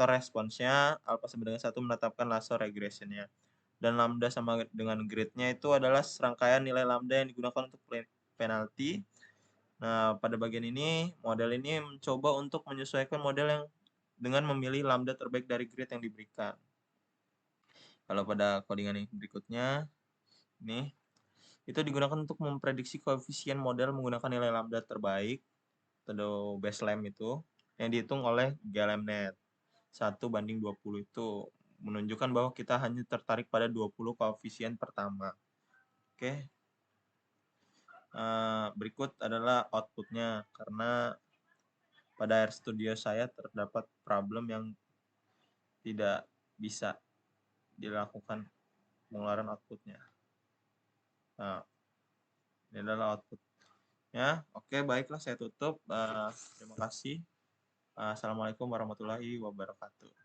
responsnya, alpha sama dengan 1 menetapkan Lasso regressionnya. Dan lambda sama dengan grid-nya itu adalah serangkaian nilai lambda yang digunakan untuk penalti. Nah, pada bagian ini, model ini mencoba untuk menyesuaikan model yang dengan memilih lambda terbaik dari grid yang diberikan. Kalau pada codingan yang berikutnya, nih, itu digunakan untuk memprediksi koefisien model menggunakan nilai lambda terbaik atau baseline itu yang dihitung oleh GLMNet 1:20 itu menunjukkan bahwa kita hanya tertarik pada 20 koefisien pertama. Oke. Berikut adalah outputnya karena pada RStudio saya terdapat problem yang tidak bisa dilakukan pengeluaran outputnya. Nah, ini adalah outputnya. Oke, baiklah saya tutup. Terima kasih. Assalamualaikum warahmatullahi wabarakatuh.